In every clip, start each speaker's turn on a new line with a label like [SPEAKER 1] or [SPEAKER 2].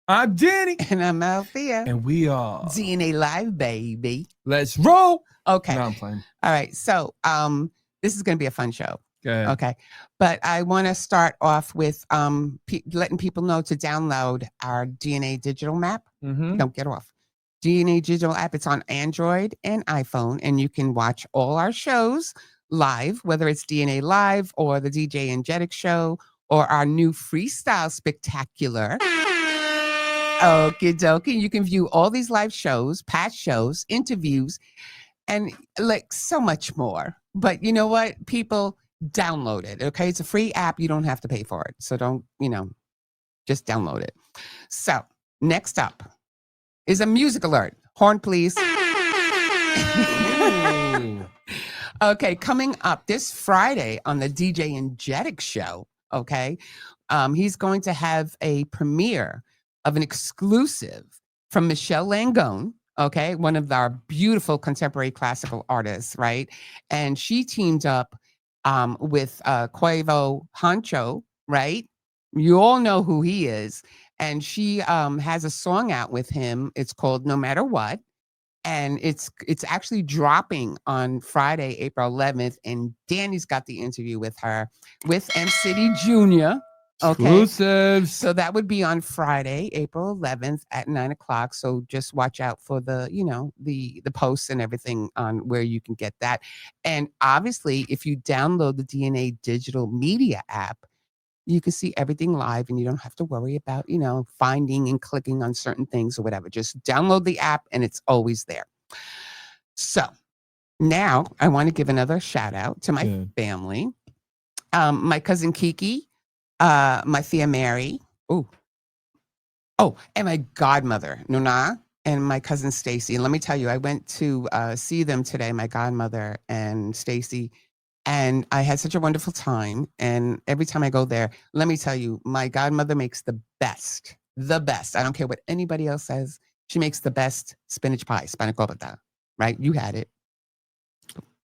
[SPEAKER 1] I'm Danny.
[SPEAKER 2] And I'm Althea.
[SPEAKER 1] And we are
[SPEAKER 2] DNA Live, baby.
[SPEAKER 1] Let's roll.
[SPEAKER 2] Okay.
[SPEAKER 1] No, I'm playing.
[SPEAKER 2] All right. So this is going to be a fun show.
[SPEAKER 1] Good.
[SPEAKER 2] Okay. But I want to start off with letting people know to download our DNA digital map.
[SPEAKER 1] Mm-hmm.
[SPEAKER 2] Don't get off. DNA digital app. It's on Android and iPhone, and you can watch all our shows live, whether it's DNA Live or the DJ Energetic Show or our new Freestyle Spectacular. Okie dokie. You can view all these live shows, past shows, interviews, and like so much more. But you know what? People, download it. Okay. It's a free app. You don't have to pay for it. So don't, just download it. So next up is a music alert. Horn, please. Okay. Coming up this Friday on the DJ Energetic Show. Okay. He's going to have a premiere of an exclusive from Michelle Langone, okay, one of our beautiful contemporary classical artists, right? And she teamed up with Quavo Honcho, right? You all know who he is. And she has a song out with him. It's called No Matter What. And it's actually dropping on Friday, April 11th. And Danny's got the interview with her, with M. City Jr., okay.
[SPEAKER 1] Exclusives.
[SPEAKER 2] So that would be on Friday, April 11th at 9:00. So just watch out for the posts and everything on where you can get that. And obviously, if you download the DNA Digital Media app, you can see everything live and you don't have to worry about, finding and clicking on certain things or whatever. Just download the app and it's always there. So now I want to give another shout out to my family. My cousin Kiki, my Thea Mary, and my godmother, Nuna, and my cousin Stacy. And let me tell you, I went to see them today, my godmother and Stacy, and I had such a wonderful time. And every time I go there, let me tell you, my godmother makes the best. I don't care what anybody else says. She makes the best spinach pie, spanakopata, right? You had it.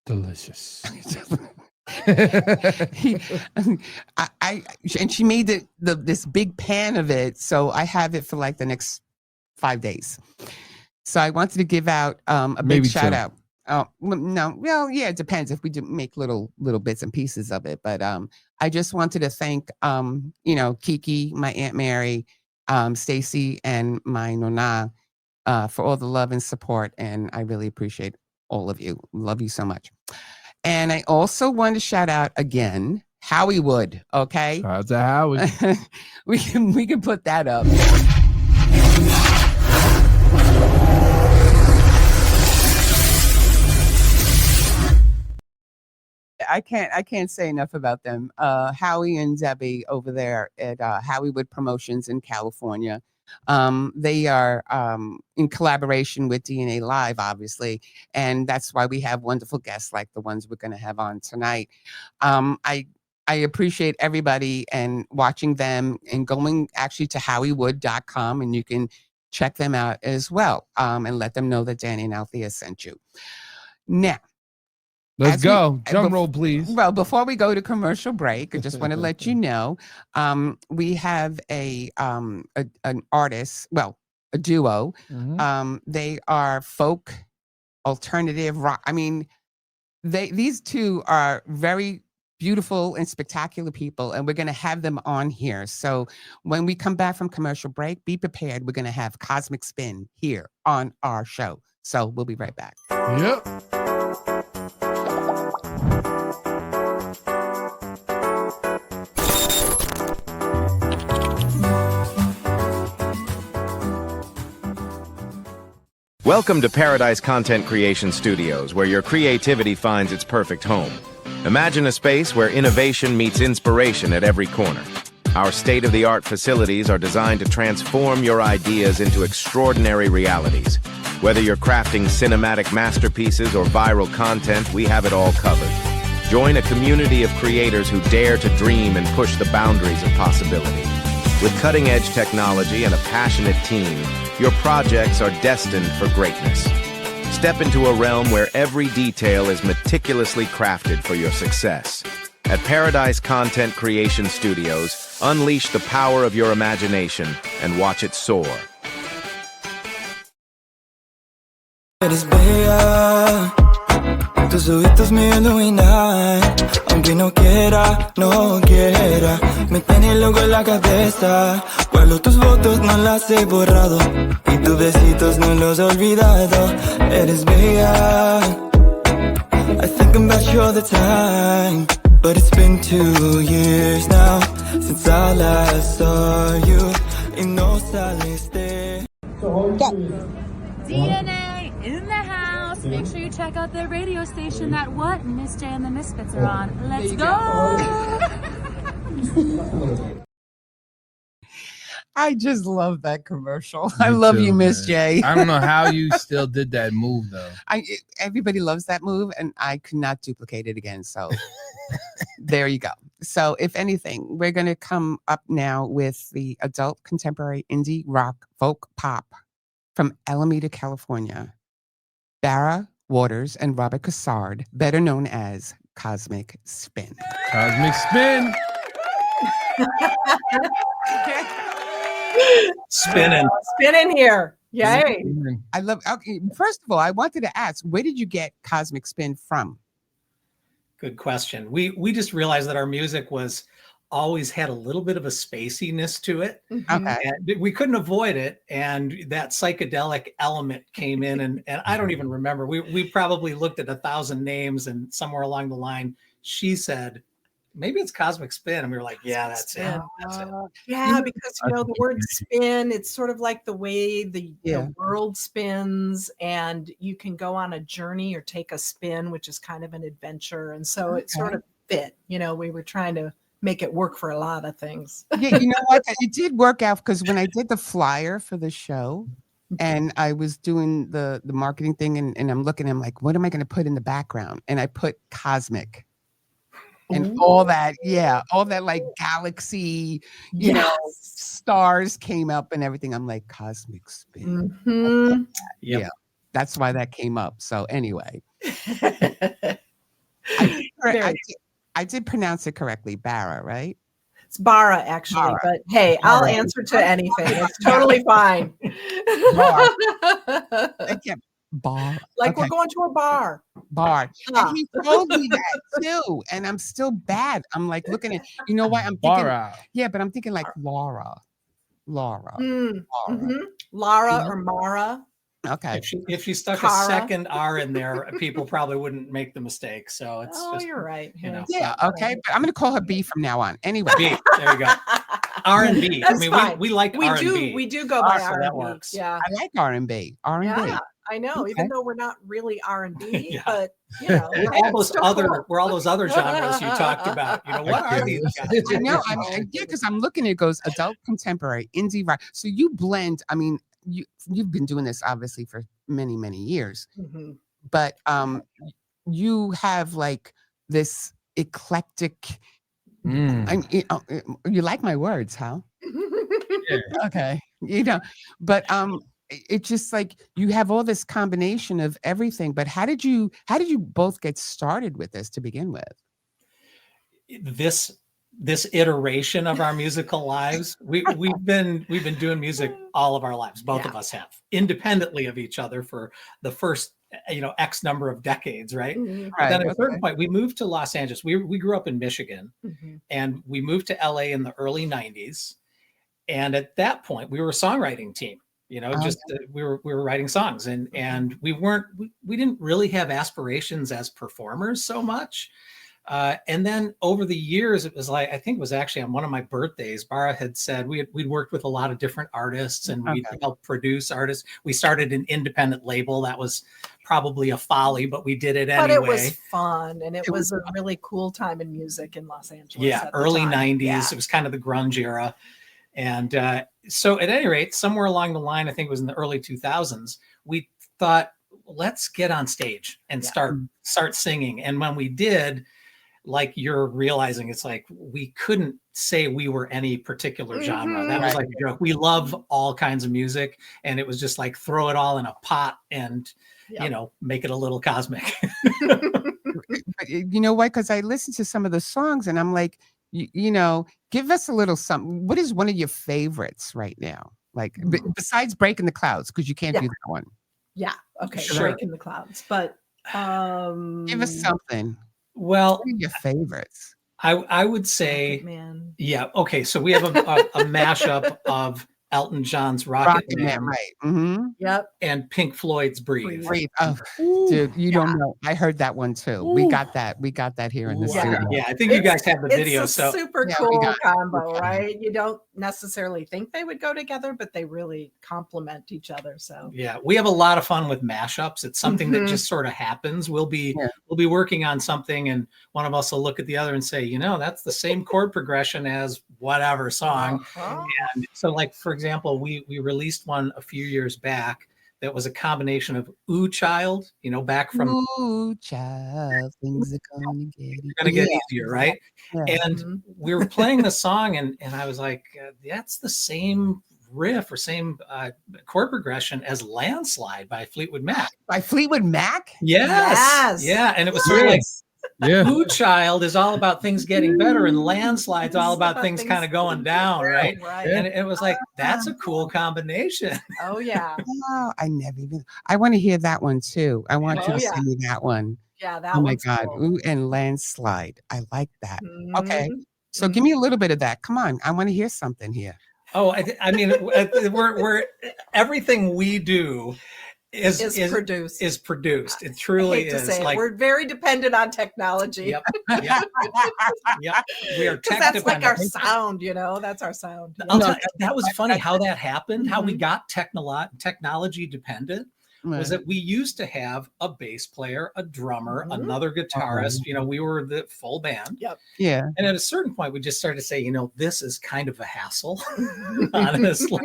[SPEAKER 1] Delicious.
[SPEAKER 2] And she made this big pan of it, so I have it for like the next 5 days. So I wanted to give out a big shout out. Oh no, well, yeah, it depends if we do make little bits and pieces of it. But I just wanted to thank Kiki, my Aunt Mary, Stacy, and my Nona for all the love and support, and I really appreciate all of you. Love you so much. And I also want to shout out again, Howie Wood, okay?
[SPEAKER 1] Shout out to Howie.
[SPEAKER 2] we can put that up. I can't say enough about them. Howie and Debbie over there at Howie Wood Promotions in California. They are in collaboration with DNA Live, obviously, and that's why we have wonderful guests like the ones we're going to have on tonight. I appreciate everybody and watching them and going actually to howiewood.com, and you can check them out as well and let them know that Danny and Althea sent you. Now,
[SPEAKER 1] let's go. Drum roll, please.
[SPEAKER 2] Well, before we go to commercial break, I just want to let you know we have an artist, well, a duo. Mm-hmm. They are folk, alternative rock. I mean, these two are very beautiful and spectacular people, and we're going to have them on here. So when we come back from commercial break, be prepared. We're going to have Cosmic Spin here on our show. So we'll be right back.
[SPEAKER 1] Yep.
[SPEAKER 3] Welcome to Paradise Content Creation Studios, where your creativity finds its perfect home. Imagine a space where innovation meets inspiration at every corner. Our state-of-the-art facilities are designed to transform your ideas into extraordinary realities. Whether you're crafting cinematic masterpieces or viral content, we have it all covered. Join a community of creators who dare to dream and push the boundaries of possibility. With cutting-edge technology and a passionate team, your projects are destined for greatness. Step into a realm where every detail is meticulously crafted for your success. At Paradise Content Creation Studios, unleash the power of your imagination and watch it soar.
[SPEAKER 4] Eres bella, tus ojitos me iluminan, aunque no quiera, me tiene loco en la cabeza. Guardo tus fotos, no las he borrado, y tus besitos no los he olvidado. Eres bella, I think about you all the time, but it's been 2 years now since I last saw you, y no saliste.
[SPEAKER 5] DNA in the house. Make sure you check out the radio station that what Miss J and the Misfits are on. Let's go.
[SPEAKER 2] I just love that commercial.
[SPEAKER 1] Me
[SPEAKER 2] I love
[SPEAKER 1] too,
[SPEAKER 2] you, Miss
[SPEAKER 1] man.
[SPEAKER 2] J.
[SPEAKER 1] I don't know how you still did that move though.
[SPEAKER 2] Everybody loves that move, and I could not duplicate it again. So there you go. So if anything, we're going to come up now with the adult contemporary indie rock folk pop from Alameda, California. Bara Waters and Robert Cassard, better known as Cosmic Spin.
[SPEAKER 1] Cosmic Spin.
[SPEAKER 6] Spinning here. Yay.
[SPEAKER 2] I love. Okay, first of all, I wanted to ask, where did you get Cosmic Spin from?
[SPEAKER 7] Good question. We just realized that our music was always had a little bit of a spaciness to it.
[SPEAKER 2] Okay.
[SPEAKER 7] And we couldn't avoid it. And that psychedelic element came in, and I don't even remember. We probably looked at 1,000 names, and somewhere along the line, she said, maybe it's Cosmic Spin. And we were like, yeah, that's it. That's it.
[SPEAKER 6] Yeah, because the word spin, it's sort of like the way the world spins, and you can go on a journey or take a spin, which is kind of an adventure. And so it sort of fit. We were trying to make it work for a lot of things.
[SPEAKER 2] Yeah, you know what? It did work out, because when I did the flyer for the show and I was doing the marketing thing, and I'm looking, I'm like, what am I going to put in the background? And I put Cosmic. And all that like galaxy, you know, stars came up and everything. I'm like, Cosmic Spin.
[SPEAKER 6] Mm-hmm.
[SPEAKER 2] Yeah, that's why that came up. So anyway, I did pronounce it correctly, Bara, right?
[SPEAKER 6] It's Bara, actually.
[SPEAKER 2] Bara.
[SPEAKER 6] But hey, I'll answer to anything. It's totally fine.
[SPEAKER 2] I kept bar.
[SPEAKER 6] Like we're going to a bar.
[SPEAKER 2] Bar. And he told me that too. And I'm still bad. I'm like looking at, you know what? I'm thinking, yeah, but I'm thinking like Laura.
[SPEAKER 6] Mm-hmm. Lara or Mara.
[SPEAKER 2] Okay.
[SPEAKER 7] If she stuck
[SPEAKER 6] Cara.
[SPEAKER 7] a second R in there, people probably wouldn't make the mistake. So it's just,
[SPEAKER 6] you're right.
[SPEAKER 2] Yeah. Okay. But I'm going to call her B from now on. Anyway.
[SPEAKER 7] B. There you go. R&B. I mean, we like R&B.
[SPEAKER 6] We do go by
[SPEAKER 7] so
[SPEAKER 6] R&B.
[SPEAKER 7] that works.
[SPEAKER 6] Yeah.
[SPEAKER 2] I like R&B. R&B.
[SPEAKER 6] Yeah, I know.
[SPEAKER 2] Okay.
[SPEAKER 6] Even though we're not really R&B,
[SPEAKER 7] Yeah.
[SPEAKER 6] but
[SPEAKER 7] we're all those other genres you talked about. What are these guys?
[SPEAKER 2] I know. Because I'm looking, it goes adult contemporary, indie rock. So you blend, I mean, you've been doing this obviously for many, many years, but you have like this eclectic. You like my words, huh?
[SPEAKER 1] Yeah.
[SPEAKER 2] Okay. But it's just like you have all this combination of everything. But how did you both get started with this to begin with?
[SPEAKER 7] This iteration of our musical lives, we've been doing music all of our lives. Both of us have, independently of each other, for the first X number of decades, right? But then at a certain point, we moved to Los Angeles. We grew up in Michigan, and we moved to LA in the early 90s. And at that point, we were a songwriting team. We were writing songs, and we didn't really have aspirations as performers so much. And then over the years, it was like, I think it was actually on one of my birthdays, Bara had said we'd worked with a lot of different artists, and we'd helped produce artists. We started an independent label. That was probably a folly, but we did it anyway. But
[SPEAKER 6] it was fun, and it was a really cool time in music in Los Angeles.
[SPEAKER 7] Yeah, early 90s. Yeah. It was kind of the grunge era. And so at any rate, somewhere along the line, I think it was in the early 2000s, we thought, let's get on stage and start singing. And when we did, like you're realizing, it's like we couldn't say we were any particular genre. That was like a joke. We love all kinds of music, and it was just like throw it all in a pot and make it a little cosmic.
[SPEAKER 2] but you know what? Because I listened to some of the songs and I'm like, you know, give us a little something. What is one of your favorites right now? Like besides Breaking the Clouds, because you can't do that one.
[SPEAKER 6] Yeah. Okay.
[SPEAKER 7] Sure.
[SPEAKER 6] Breaking the Clouds. But
[SPEAKER 2] Give us something.
[SPEAKER 7] Well,
[SPEAKER 2] What are your favorites?
[SPEAKER 7] I would say,
[SPEAKER 6] Man.
[SPEAKER 7] yeah. Okay, so we have a mashup of Elton John's Rocket Man,
[SPEAKER 2] right? Mm-hmm.
[SPEAKER 6] Yep.
[SPEAKER 7] and Pink Floyd's Breathe.
[SPEAKER 2] Breathe. Oh, dude, you don't know. I heard that one too. We got that. We got that here in the studio.
[SPEAKER 7] Yeah, I think you guys have the video.
[SPEAKER 6] It's a
[SPEAKER 7] So
[SPEAKER 6] super
[SPEAKER 2] Yeah, we
[SPEAKER 6] cool
[SPEAKER 2] got it.
[SPEAKER 6] combo, right? You don't necessarily think they would go together, but they really complement each other. So
[SPEAKER 7] yeah, we have a lot of fun with mashups. It's something that just sort of happens. We'll be working on something, and one of us will look at the other and say, you know, that's the same chord progression as whatever song. And so, like for example, we released one a few years back that was a combination of Ooh Child, you know, back from
[SPEAKER 2] Ooh, child, things are
[SPEAKER 7] gonna get easier, right?
[SPEAKER 2] Yeah.
[SPEAKER 7] And we were playing the song, and I was like, that's the same riff or same chord progression as Landslide by Fleetwood Mac.
[SPEAKER 2] By Fleetwood Mac?
[SPEAKER 6] Yes.
[SPEAKER 7] Yeah. And it was sort of like
[SPEAKER 1] Yeah.
[SPEAKER 7] Ooh Child is all about things getting better, and Landslide's all about things kind of going down, right? And it was like, that's a cool combination.
[SPEAKER 6] Oh yeah.
[SPEAKER 2] Oh, I want to hear that one too. I want you to
[SPEAKER 6] yeah.
[SPEAKER 2] sing me that one.
[SPEAKER 6] Yeah, that
[SPEAKER 2] Oh my
[SPEAKER 6] one's
[SPEAKER 2] God.
[SPEAKER 6] cool.
[SPEAKER 2] Ooh, and Landslide. I like that. Okay.
[SPEAKER 6] Mhm.
[SPEAKER 2] So give me a little bit of that. Come on. I want to hear something here.
[SPEAKER 7] Oh, I mean, we're everything we do is
[SPEAKER 6] produced.
[SPEAKER 7] Is produced. It truly
[SPEAKER 6] I hate to
[SPEAKER 7] is.
[SPEAKER 6] say it.
[SPEAKER 7] Like,
[SPEAKER 6] We're very dependent on technology.
[SPEAKER 7] Yep. We are
[SPEAKER 6] Because
[SPEAKER 7] tech
[SPEAKER 6] that's like our
[SPEAKER 7] dependent.
[SPEAKER 6] sound, you know. That's our sound.
[SPEAKER 7] I'll tell you, that was funny how that happened. How we
[SPEAKER 6] Mhm.
[SPEAKER 7] got technology dependent was that we used to have a bass player, a drummer, another guitarist. You know, we were the full band.
[SPEAKER 6] Yep.
[SPEAKER 2] Yeah.
[SPEAKER 7] And at a certain point, we just started to say, you know, this is kind of a hassle, honestly.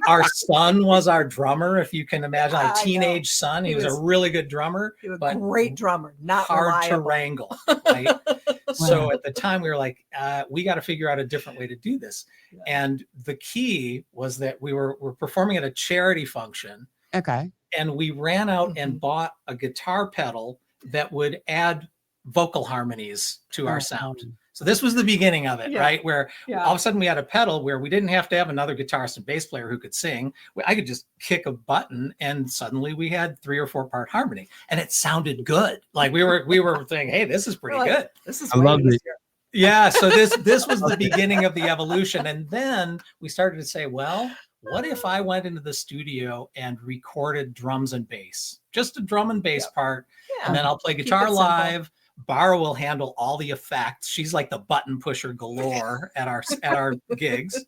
[SPEAKER 7] Our son was our drummer, if you can imagine, our teenage son. He was a really good drummer,
[SPEAKER 6] He was
[SPEAKER 7] but
[SPEAKER 6] a great drummer, not
[SPEAKER 7] hard to
[SPEAKER 6] reliable.
[SPEAKER 7] wrangle. Right? So at the time, we were like, we got to figure out a different way to do this. And the key was that we're performing at a charity function.
[SPEAKER 2] Okay.
[SPEAKER 7] And we ran out and bought a guitar pedal that would add vocal harmonies to our sound. So this was the beginning of it, right? Where all of a sudden we had a pedal where we didn't have to have another guitarist and bass player who could sing. I could just kick a button and suddenly we had 3 or 4 part harmony, and it sounded good. Like we were saying, hey, this is pretty good.
[SPEAKER 6] This is
[SPEAKER 1] I love it.
[SPEAKER 7] Yeah. So this was the beginning of the evolution. And then we started to say, well, what if I went into the studio and recorded drums and bass, just a drum and bass part, and then I'll play guitar live. Bara will handle all the effects. She's like the button pusher galore at our gigs.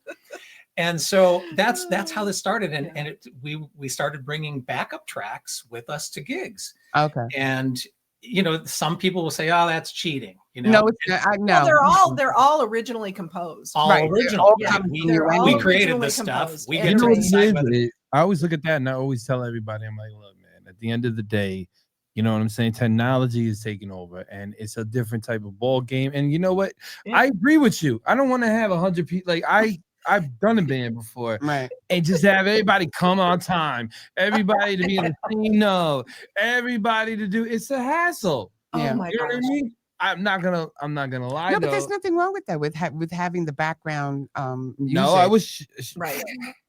[SPEAKER 7] And so that's how this started. And we started bringing backup tracks with us to gigs.
[SPEAKER 2] Okay.
[SPEAKER 7] And you know, some people will say, "Oh, that's cheating." You know,
[SPEAKER 2] No, it's not. No,
[SPEAKER 6] Well, they're all originally composed.
[SPEAKER 7] all
[SPEAKER 2] Right.
[SPEAKER 7] original.
[SPEAKER 2] All
[SPEAKER 7] Yeah,
[SPEAKER 6] they're all
[SPEAKER 7] we created
[SPEAKER 6] originally
[SPEAKER 7] the stuff.
[SPEAKER 6] composed.
[SPEAKER 7] We
[SPEAKER 6] And
[SPEAKER 7] get
[SPEAKER 1] You
[SPEAKER 7] to
[SPEAKER 1] know what
[SPEAKER 7] decide
[SPEAKER 1] it
[SPEAKER 7] whether
[SPEAKER 1] is? I always look at that and I always tell everybody, I'm like, look, man, at the end of the day, you know what I'm saying? Technology is taking over and it's a different type of ball game. And you know what?
[SPEAKER 6] Yeah.
[SPEAKER 1] I agree with you. I don't want to have 100 people. Like I've done a band before,
[SPEAKER 2] right.
[SPEAKER 1] and just have everybody come on time, everybody to be in the same note, everybody to do. It's a hassle.
[SPEAKER 2] Yeah.
[SPEAKER 6] Oh my
[SPEAKER 1] You know what I
[SPEAKER 6] gosh.
[SPEAKER 1] mean? I'm not gonna lie.
[SPEAKER 2] No, but there's
[SPEAKER 1] though.
[SPEAKER 2] nothing wrong with that. With having the background.
[SPEAKER 1] No, I
[SPEAKER 2] music.
[SPEAKER 1] was
[SPEAKER 6] Right.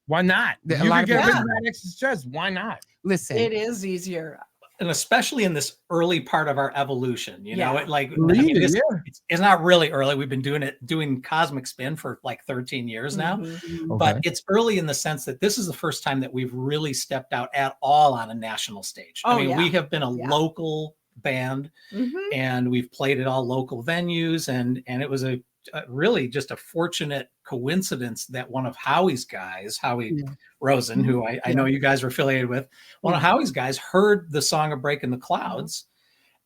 [SPEAKER 1] Why not?
[SPEAKER 2] A
[SPEAKER 1] You
[SPEAKER 2] lot
[SPEAKER 1] can
[SPEAKER 2] of
[SPEAKER 1] get rid
[SPEAKER 6] people-
[SPEAKER 1] of that extra stress. Why not?
[SPEAKER 2] Listen.
[SPEAKER 6] It is easier.
[SPEAKER 7] and especially in this early part of our evolution, you know,
[SPEAKER 6] Yeah.
[SPEAKER 7] it like
[SPEAKER 1] Believe it,
[SPEAKER 7] it's not really early. We've been doing Cosmic Spin for like 13 years now,
[SPEAKER 6] Mhm.
[SPEAKER 7] but it's early in the sense that this is the first time that we've really stepped out at all on a national stage.
[SPEAKER 6] Oh,
[SPEAKER 7] I mean,
[SPEAKER 6] yeah.
[SPEAKER 7] we have been a
[SPEAKER 6] Yeah.
[SPEAKER 7] local band
[SPEAKER 6] Mhm.
[SPEAKER 7] and we've played at all local venues, and it was a really just a fortunate coincidence that one of Howie's guys, Howie Rosen, who I know you guys are affiliated with, one of Howie's guys heard the song of Breaking the Clouds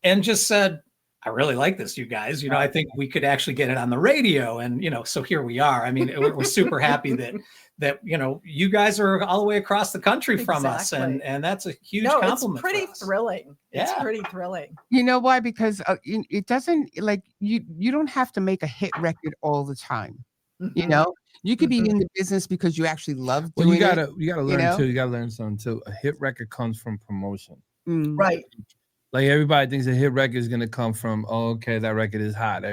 [SPEAKER 7] and just said, I really like this, you guys. You know, I think we could actually get it on the radio. And, you know, so here we are. I mean, we're super happy that, you know, you guys are all the way across the country from us.
[SPEAKER 6] Exactly.
[SPEAKER 7] And that's a huge
[SPEAKER 6] No, it's
[SPEAKER 7] compliment.
[SPEAKER 6] pretty
[SPEAKER 7] for us.
[SPEAKER 6] thrilling. It's
[SPEAKER 7] Yeah.
[SPEAKER 6] pretty thrilling.
[SPEAKER 2] You know why? Because it doesn't like you don't have to make a hit record all the time. You
[SPEAKER 6] Mhm.
[SPEAKER 2] know, you could be in the business because you actually love
[SPEAKER 1] Well,
[SPEAKER 2] doing
[SPEAKER 1] you gotta
[SPEAKER 2] it.
[SPEAKER 1] learn
[SPEAKER 2] know?
[SPEAKER 1] too. You gotta learn something too. A hit record comes from promotion.
[SPEAKER 2] Mm.
[SPEAKER 6] Right.
[SPEAKER 1] Like everybody thinks a hit record is gonna come from, oh, okay, that record is hot.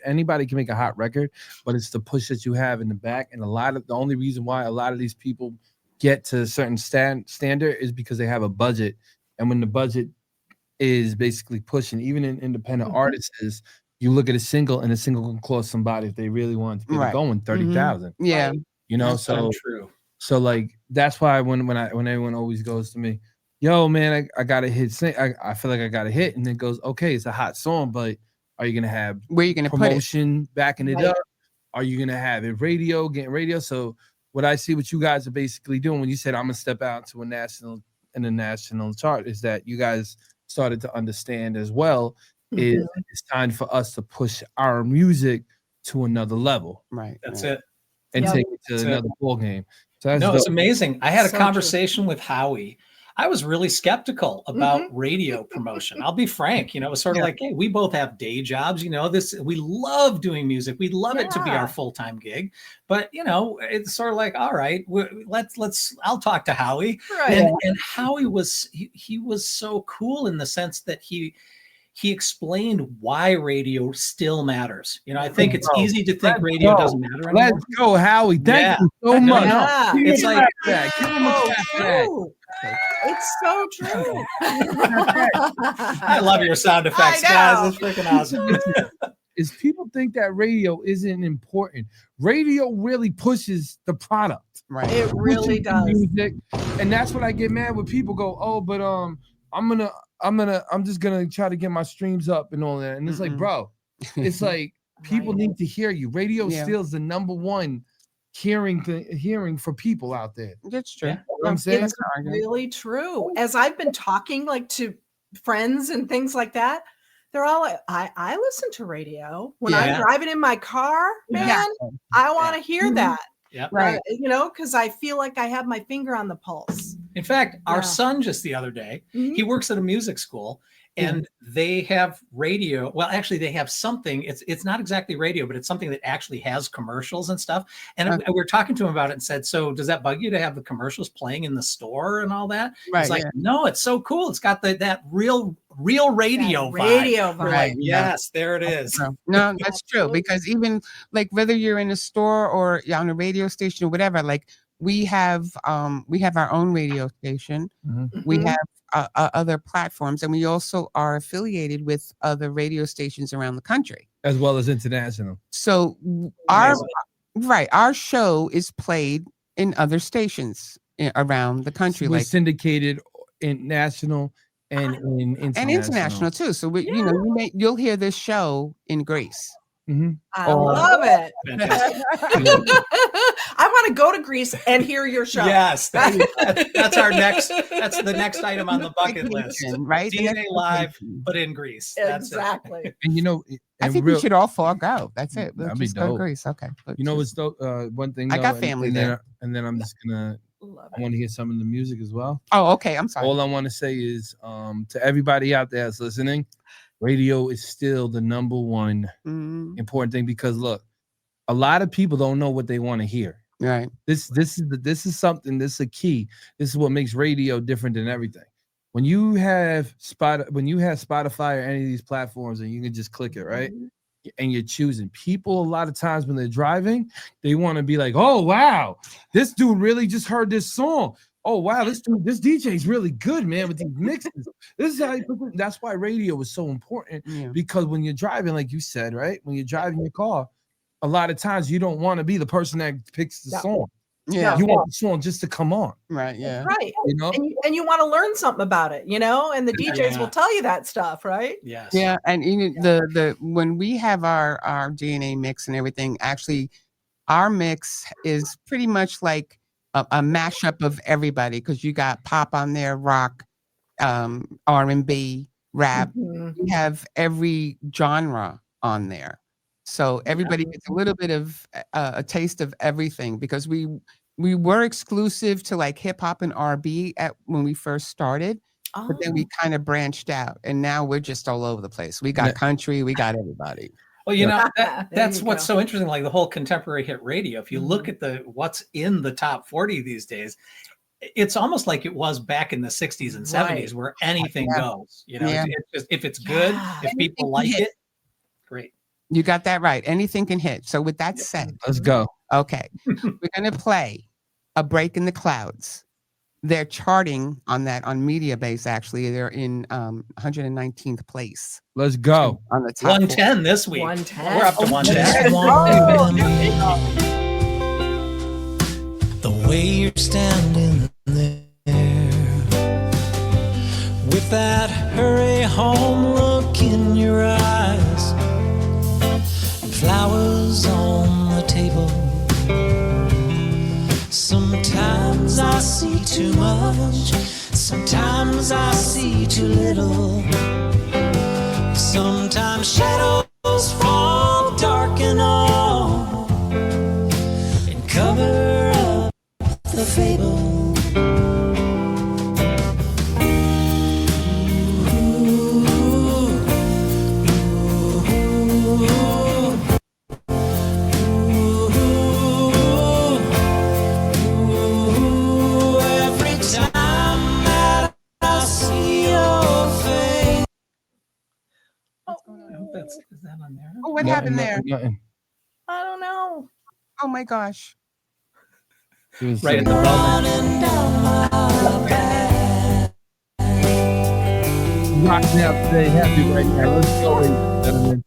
[SPEAKER 1] Anybody can make a hot record, but it's the push that you have in the back. And the only reason why a lot of these people get to a certain standard is because they have a budget. And when the budget is basically pushing, even in independent artists, you look at a single and a single can cost somebody, if they really want to get it going, 30,000.
[SPEAKER 2] Yeah.
[SPEAKER 1] You know,
[SPEAKER 7] That's
[SPEAKER 1] so
[SPEAKER 7] true.
[SPEAKER 1] So like that's why when everyone always goes to me, yo man, I got a hit. I feel like I got a hit, and then goes, okay, it's a hot song, but are you gonna have
[SPEAKER 2] where you gonna
[SPEAKER 1] promotion backing it up? Are you gonna have it getting radio? So what I see what you guys are basically doing when you said I'm gonna step out to a national chart is that you guys started to understand as well is it's time for us to push our music to another level.
[SPEAKER 2] Right.
[SPEAKER 7] That's it.
[SPEAKER 1] And take it to another ball game. So
[SPEAKER 7] no, it's amazing. I had a conversation with Howie. I was really skeptical about radio promotion. I'll be frank, you know, it was sort of like, hey, we both have day jobs, you know, we love doing music. We love it to be our full-time gig, but you know, it's sort of like, all right, I'll talk to Howie. Right. And Howie he was so cool in the sense that he explained why radio still matters. You know, I think it's easy to think radio doesn't matter anymore.
[SPEAKER 1] Let's go, Howie. Thank you so much.
[SPEAKER 6] Yeah.
[SPEAKER 7] It's like,
[SPEAKER 1] give him a clap.
[SPEAKER 6] It's so true.
[SPEAKER 7] I love your sound effects, guys. It's freaking awesome.
[SPEAKER 1] Is people think that radio isn't important. Radio really pushes the product.
[SPEAKER 2] Right.
[SPEAKER 6] It really does.
[SPEAKER 1] Music. And that's what I get mad when people go, oh, but I'm just gonna try to get my streams up and all that. And it's like, bro, it's like people need to hear you. Radio still is the number one hearing for people out there.
[SPEAKER 2] That's true.
[SPEAKER 1] You know what I'm saying?
[SPEAKER 6] It's really true. As I've been talking like to friends and things like that, they're all like, I listen to radio when I'm driving in my car, man. I want to hear that.
[SPEAKER 7] Yeah.
[SPEAKER 2] Right.
[SPEAKER 6] You know, because I feel like I have my finger on the pulse.
[SPEAKER 7] In fact, our son just the other day, he works at a music school and they have radio. Well, actually they have something. It's not exactly radio, but it's something that actually has commercials and stuff. And we were talking to him about it and said, so does that bug you to have the commercials playing in the store and all that?
[SPEAKER 2] Right.
[SPEAKER 7] It's like, no, it's so cool. It's got that real radio vibe.
[SPEAKER 6] Radio vibe.
[SPEAKER 7] Right. Yes, there it is.
[SPEAKER 2] No, that's true. Because even like whether you're in a store or on a radio station or whatever, like we have our own radio station. We have other platforms, and we also are affiliated with other radio stations around the country,
[SPEAKER 1] as well as international.
[SPEAKER 2] So our show is played in other stations around the country,
[SPEAKER 1] We're
[SPEAKER 2] like
[SPEAKER 1] syndicated in national and in international.
[SPEAKER 2] And international too. So you know, you'll hear this show in Greece.
[SPEAKER 6] I love it. I want to go to Greece and hear your show.
[SPEAKER 7] Yes, that's the next item on the bucket list.
[SPEAKER 2] Right?
[SPEAKER 7] DNA live, but in Greece. That's
[SPEAKER 6] exactly.
[SPEAKER 1] It. And you know,
[SPEAKER 2] I think we should all fall go. That's it. Let's just go to Greece. Okay.
[SPEAKER 1] You know what's one thing?
[SPEAKER 2] I got family there.
[SPEAKER 1] And then I'm just gonna. I want to hear some of the music as well.
[SPEAKER 2] Oh, okay. I'm sorry.
[SPEAKER 1] All I want to say is, to everybody out there that's listening, radio is still the number one important thing, because look, a lot of people don't know what they want to hear.
[SPEAKER 2] Right.
[SPEAKER 1] This is something. This is a key. This is what makes radio different than everything. When you have Spotify or any of these platforms, and you can just click it, right? And you're choosing. People a lot of times when they're driving, they want to be like, oh wow, this dude really just heard this song. Oh wow, this DJ's really good, man, with these mixes. This is how that's why radio is so important, because when you're driving, like you said, right? When you're driving your car, a lot of times you don't want to be the person that picks the song.
[SPEAKER 2] Yeah.
[SPEAKER 1] You want the song just to come on.
[SPEAKER 2] Right. Yeah.
[SPEAKER 6] Right.
[SPEAKER 1] You know,
[SPEAKER 6] and you want to learn something about it, you know, and the DJs will tell you that stuff, right?
[SPEAKER 7] Yes.
[SPEAKER 2] Yeah. And you know, the when we have our DNA mix and everything, actually our mix is pretty much like a mashup of everybody, because you got pop on there, rock, R&B, rap. We have every genre on there. So everybody gets a little bit of a taste of everything, because we were exclusive to like hip hop and R&B when we first started, but then we kind of branched out, and now we're just all over the place. We got country, we got everybody.
[SPEAKER 7] Well, you know, that's what's so interesting, like the whole contemporary hit radio. If you look at what's in the top 40 these days, it's almost like it was back in the 60s and 70s where anything goes. You know, it's just, if it's good, if people like it, great.
[SPEAKER 2] You got that right. Anything can hit. So with that said,
[SPEAKER 1] let's go.
[SPEAKER 2] Okay, we're gonna play A Break in the Clouds. They're charting on Media Base. Actually, they're in 119th place.
[SPEAKER 1] Let's go.
[SPEAKER 2] On the top
[SPEAKER 7] 110 this week.
[SPEAKER 6] 110.
[SPEAKER 7] We're up to 110.
[SPEAKER 4] The way you're standing there with that hurry home look in your eyes, flowers on the table. Sometimes I see too much, sometimes I see too little. Sometimes shadows fall dark and all and cover up the fable.
[SPEAKER 7] Is that on there?
[SPEAKER 2] Oh, what happened there?
[SPEAKER 1] Nothing.
[SPEAKER 6] I don't know.
[SPEAKER 2] Oh my gosh.
[SPEAKER 7] Right at the moment.
[SPEAKER 1] Rocking out today, happy right now. Let's go, ladies and gentlemen.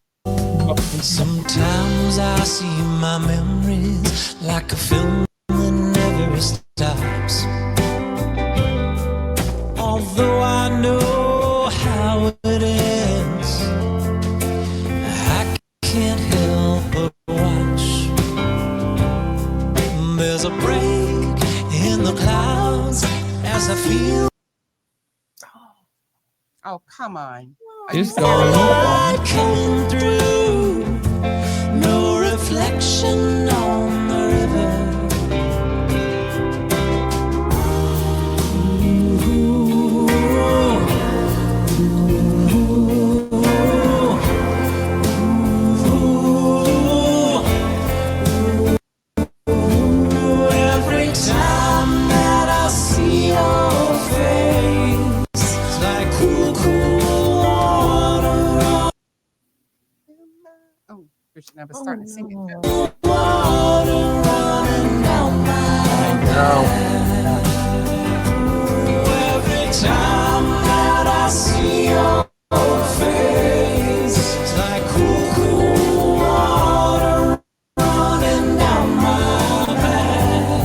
[SPEAKER 4] Sometimes I see my memories like a film that never stops. Although I know how it ends, I can't help but watch. There's a break in the clouds as I feel.
[SPEAKER 2] Oh, come on.
[SPEAKER 1] It's going
[SPEAKER 4] Light coming through, no reflection on the river. Every time that I see your face, it's like cool, cool water.
[SPEAKER 2] Oh, Christian, I was starting to sing it.
[SPEAKER 4] Water running down my back. Every time that I see your face, it's like cool, cool water running down my back.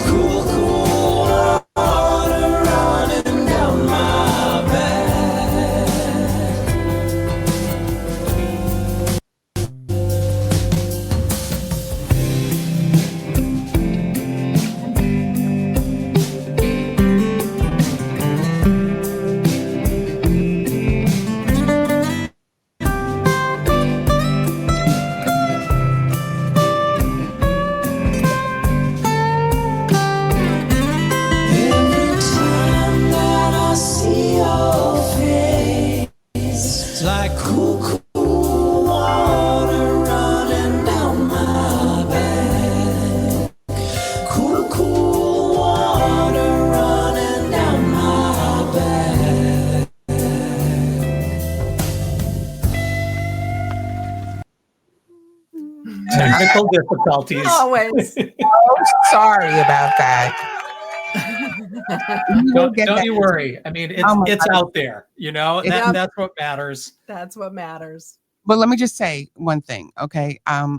[SPEAKER 4] Cool, cool water running down my back. Every time that I see your face, it's like cool, cool water running down my back. Cool, cool water running down my back.
[SPEAKER 7] Technical difficulties.
[SPEAKER 6] Always.
[SPEAKER 2] Sorry about that.
[SPEAKER 7] Don't you worry. I mean, it's
[SPEAKER 2] Oh my
[SPEAKER 7] it's
[SPEAKER 2] God.
[SPEAKER 7] out there, you know, that's what matters.
[SPEAKER 6] That's what matters.
[SPEAKER 2] But let me just say one thing, okay?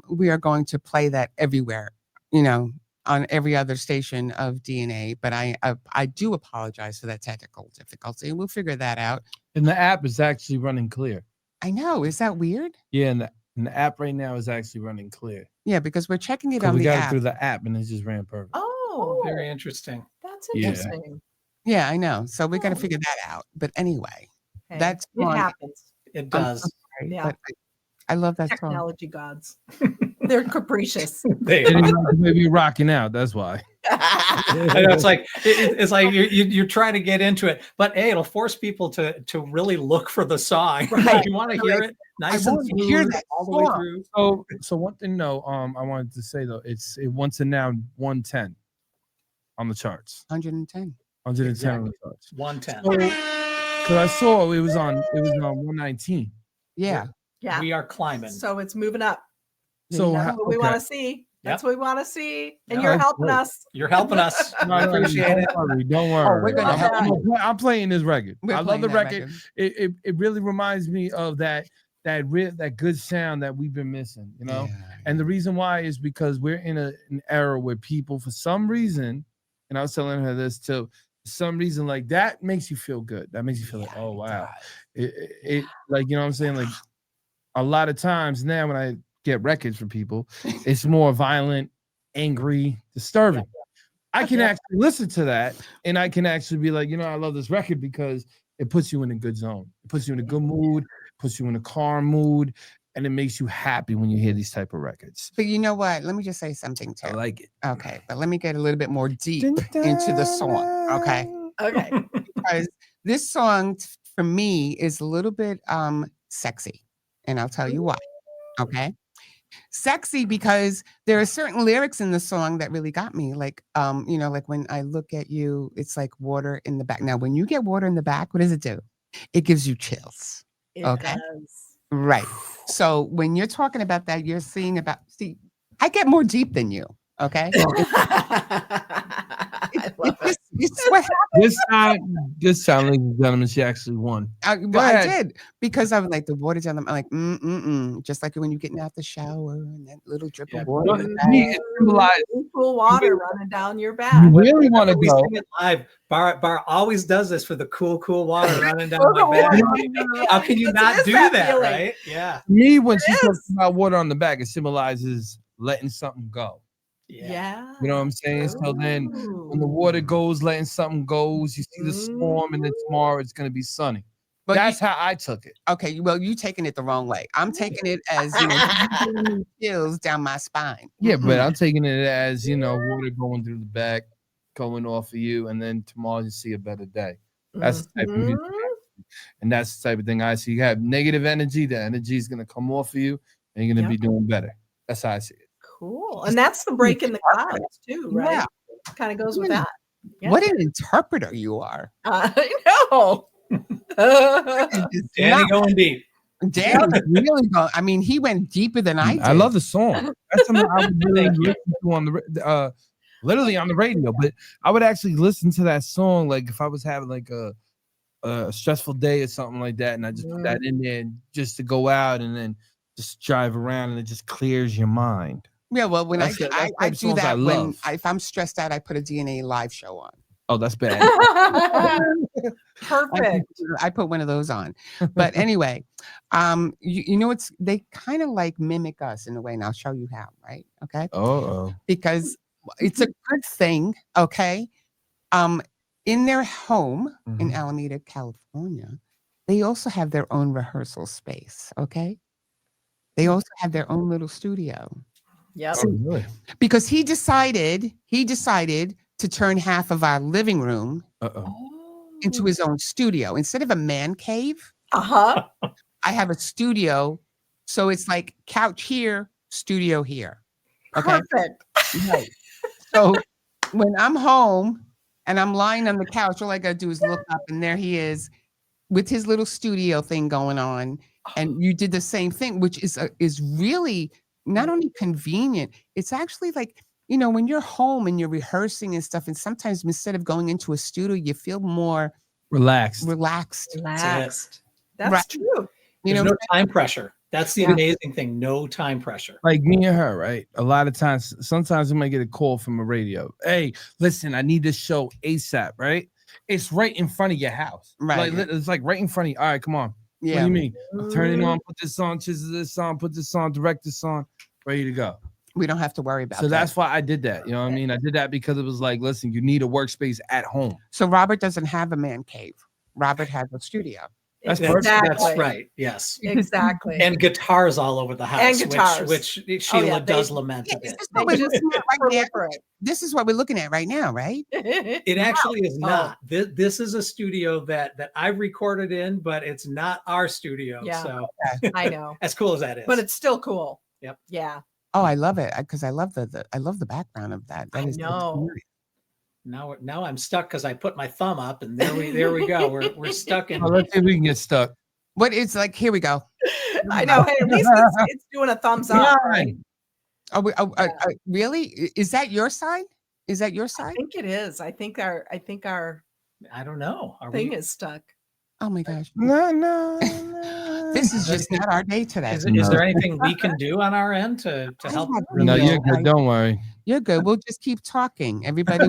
[SPEAKER 2] We are going to play that everywhere, on every other station of DNA. But I do apologize for that technical difficulty. We'll figure that out.
[SPEAKER 1] And the app is actually running clear.
[SPEAKER 2] I know. Is that weird?
[SPEAKER 1] Yeah, and the app right now is actually running clear.
[SPEAKER 2] Yeah, because we're checking it
[SPEAKER 1] 'Cause
[SPEAKER 2] on
[SPEAKER 1] we
[SPEAKER 2] the
[SPEAKER 1] got it
[SPEAKER 2] app.
[SPEAKER 1] through the app and it just ran perfect.
[SPEAKER 6] Oh,
[SPEAKER 7] Very interesting.
[SPEAKER 6] that's
[SPEAKER 1] Yeah.
[SPEAKER 6] interesting.
[SPEAKER 2] Yeah, I know. So we're going to
[SPEAKER 6] Oh.
[SPEAKER 2] figure that out. But anyway,
[SPEAKER 6] Hey,
[SPEAKER 2] That's
[SPEAKER 6] it
[SPEAKER 2] fine.
[SPEAKER 6] happens.
[SPEAKER 7] It
[SPEAKER 2] I'm
[SPEAKER 7] does.
[SPEAKER 2] so sorry,
[SPEAKER 6] Yeah.
[SPEAKER 2] but I love that song.
[SPEAKER 6] Technology gods. They're capricious.
[SPEAKER 7] They
[SPEAKER 1] It
[SPEAKER 7] are.
[SPEAKER 1] ain't maybe rocking out. That's why.
[SPEAKER 7] I know, it's like it's like you try to get into it, but hey, it'll force people to really look for the song.
[SPEAKER 6] Right.
[SPEAKER 7] You want to hear it nice and
[SPEAKER 2] want to hear
[SPEAKER 7] smooth
[SPEAKER 2] that
[SPEAKER 7] all the way
[SPEAKER 2] song.
[SPEAKER 7] through.
[SPEAKER 1] So one thing though, I wanted to say though, it wants to now 110. on the charts.
[SPEAKER 2] 110.
[SPEAKER 1] 110 on the charts.
[SPEAKER 7] 110.
[SPEAKER 1] Because I saw it was on 119.
[SPEAKER 2] Yeah.
[SPEAKER 6] Yeah.
[SPEAKER 7] We are climbing.
[SPEAKER 6] So it's moving up.
[SPEAKER 1] So
[SPEAKER 6] That's what we
[SPEAKER 1] okay.
[SPEAKER 6] want to see. That's
[SPEAKER 7] Yep.
[SPEAKER 6] what we want to see. And
[SPEAKER 7] Yeah,
[SPEAKER 6] you're
[SPEAKER 1] that's
[SPEAKER 6] helping
[SPEAKER 1] great.
[SPEAKER 6] us.
[SPEAKER 7] You're helping us.
[SPEAKER 1] No,
[SPEAKER 7] I appreciate it.
[SPEAKER 1] Don't worry.
[SPEAKER 2] we're gonna
[SPEAKER 6] help you.
[SPEAKER 1] I'm playing this record.
[SPEAKER 2] We're
[SPEAKER 1] I love
[SPEAKER 2] playing
[SPEAKER 1] the
[SPEAKER 2] that
[SPEAKER 1] record. It really reminds me of that good sound that we've been missing, you know.
[SPEAKER 2] Yeah.
[SPEAKER 1] And the reason why is because we're in an era where people, for some reason, and I was telling her this too, for some reason, like that makes you feel good. That makes you feel like, oh wow, it like, you know what I'm saying, like a lot of times now when I get records from people, it's more violent, angry, disturbing. I can actually listen to that and I can actually be like, you know, I love this record because it puts you in a good zone. It puts you in a good mood, puts you in a calm mood, and it makes you happy when you hear these type of records.
[SPEAKER 2] But you know what? Let me just say something too.
[SPEAKER 1] I like it.
[SPEAKER 2] Okay, but let me get a little bit more deep into the song. Okay.
[SPEAKER 6] Okay.
[SPEAKER 2] Because this song for me is a little bit sexy. And I'll tell you why. Okay. Sexy because there are certain lyrics in the song that really got me. Like, you know, like when I look at you, it's like water in the back. Now, when you get water in the back, what does it do? It gives you chills.
[SPEAKER 6] It
[SPEAKER 2] Okay.
[SPEAKER 6] does.
[SPEAKER 2] Right. So when you're talking about that, you're seeing about, see, I get more deep than you. Okay.
[SPEAKER 6] I love it.
[SPEAKER 2] It's what
[SPEAKER 1] This time, ladies and gentlemen, she actually won.
[SPEAKER 2] I
[SPEAKER 1] ahead.
[SPEAKER 2] did because I was like the water down. I'm like, just like when you're getting out the shower and that little drip of water.
[SPEAKER 1] To me, it symbolizes
[SPEAKER 6] Cool water running down your back.
[SPEAKER 1] you really want to
[SPEAKER 7] We
[SPEAKER 1] go.
[SPEAKER 7] sing it live. Bar always does this for the cool water running down my back. How can you not do that,
[SPEAKER 6] feeling?
[SPEAKER 7] right? Yeah.
[SPEAKER 1] Me, when she talks about water on the back, it symbolizes letting something go.
[SPEAKER 6] Yeah.
[SPEAKER 1] You know what I'm saying? So then when the water goes, letting something goes, you see the storm, and then tomorrow it's going to be sunny.
[SPEAKER 2] But
[SPEAKER 1] That's how I took it.
[SPEAKER 2] okay, well, you taking it the wrong way. I'm taking it as you know, chills down my spine.
[SPEAKER 1] Yeah, but I'm taking it as, you know, water going through the back, going off of you, and then tomorrow you see a better day. That's the type of music. And that's the type of thing I see. You have negative energy, the energy is going to come off of you, and you're going to be doing better. That's how I see it.
[SPEAKER 6] Cool. And that's the break in the clouds too, right?
[SPEAKER 2] Yeah.
[SPEAKER 6] Kind of goes with that. Yeah.
[SPEAKER 2] What an interpreter you are.
[SPEAKER 6] I know.
[SPEAKER 7] Danny going deep.
[SPEAKER 2] Danny really go. I mean, he went deeper than I did.
[SPEAKER 1] I love the song. That's something I would really listen to on the literally on the radio. But I would actually listen to that song like if I was having like a stressful day or something like that, and I just put that in there just to go out and then just drive around, and it just clears your mind.
[SPEAKER 2] Yeah, well, when
[SPEAKER 1] That's
[SPEAKER 2] I do
[SPEAKER 1] songs I
[SPEAKER 2] that when
[SPEAKER 1] love.
[SPEAKER 2] if I'm stressed out, I put a DNA live show on.
[SPEAKER 1] Oh, that's bad.
[SPEAKER 6] Perfect.
[SPEAKER 2] I put one of those on. But anyway, you know, they kind of like mimic us in a way, and I'll show you how, right? Okay.
[SPEAKER 1] Oh,
[SPEAKER 2] Because it's a good thing, okay? In their home in Alameda, California, they also have their own rehearsal space, okay? They also have their own little studio.
[SPEAKER 6] Yep.
[SPEAKER 1] really?
[SPEAKER 2] Because he decided to turn half of our living room into his own studio. Instead of a man cave,
[SPEAKER 6] Uh-huh.
[SPEAKER 2] I have a studio. So it's like couch here, studio here. Okay.
[SPEAKER 6] Perfect.
[SPEAKER 2] Right. So when I'm home and I'm lying on the couch, all I gotta do is look up, and there he is with his little studio thing going on. And you did the same thing, which is really not only convenient, it's actually like, you know, when you're home and you're rehearsing and stuff, and sometimes instead of going into a studio, you feel more
[SPEAKER 1] Relaxed.
[SPEAKER 2] relaxed.
[SPEAKER 6] That's
[SPEAKER 2] Right.
[SPEAKER 6] true.
[SPEAKER 2] You
[SPEAKER 7] There's
[SPEAKER 2] know,
[SPEAKER 7] no time pressure. That's the amazing thing. No time pressure.
[SPEAKER 1] Like me and her, right? A lot of times, sometimes we might get a call from a radio. Hey, listen, I need this show ASAP, right? It's right in front of your house.
[SPEAKER 2] Right.
[SPEAKER 1] Like, it's like right in front of you. All right, come on. What do
[SPEAKER 2] yeah.
[SPEAKER 1] you mean? Turn it on, put this on, chisel this on, put this on, direct this on, ready to go.
[SPEAKER 2] We don't have to worry about
[SPEAKER 1] So
[SPEAKER 2] that.
[SPEAKER 1] that's why I did that. You know what I mean? I did that because it was like, listen, you need a workspace at home.
[SPEAKER 2] So Robert doesn't have a man cave. Robert has a studio.
[SPEAKER 1] That's
[SPEAKER 7] That's right. Yes.
[SPEAKER 6] Exactly.
[SPEAKER 7] And guitars all over the house,
[SPEAKER 6] And guitars.
[SPEAKER 7] which Sheila does lament a
[SPEAKER 2] This
[SPEAKER 7] bit.
[SPEAKER 2] is what we're looking at right now. This is what we're looking at right now, right?
[SPEAKER 7] It actually is
[SPEAKER 6] Oh.
[SPEAKER 7] not. This is a studio that I've recorded in, but it's not our studio.
[SPEAKER 6] Yeah.
[SPEAKER 7] So
[SPEAKER 6] I know.
[SPEAKER 7] as cool as that is.
[SPEAKER 6] But it's still cool.
[SPEAKER 7] Yep.
[SPEAKER 6] Yeah.
[SPEAKER 2] Oh, I love it because I love the background of that. That
[SPEAKER 6] I
[SPEAKER 2] is
[SPEAKER 6] know.
[SPEAKER 7] Now I'm stuck because I put my thumb up, and there we go. We're stuck in.
[SPEAKER 1] Oh, let's see if we can get stuck.
[SPEAKER 2] What it's like? Here we go.
[SPEAKER 6] I know. Hey, at least it's doing a thumbs up, right?
[SPEAKER 2] Really? Is that your side? Is that your
[SPEAKER 6] I
[SPEAKER 2] side?
[SPEAKER 6] think it is. I think our
[SPEAKER 7] I don't know.
[SPEAKER 6] thing is stuck.
[SPEAKER 2] Oh my gosh.
[SPEAKER 1] No.
[SPEAKER 2] This is just not our day today.
[SPEAKER 7] Is there anything we can do on our end to help?
[SPEAKER 1] No, you're good. Don't worry.
[SPEAKER 2] You're good. We'll just keep talking. Everybody.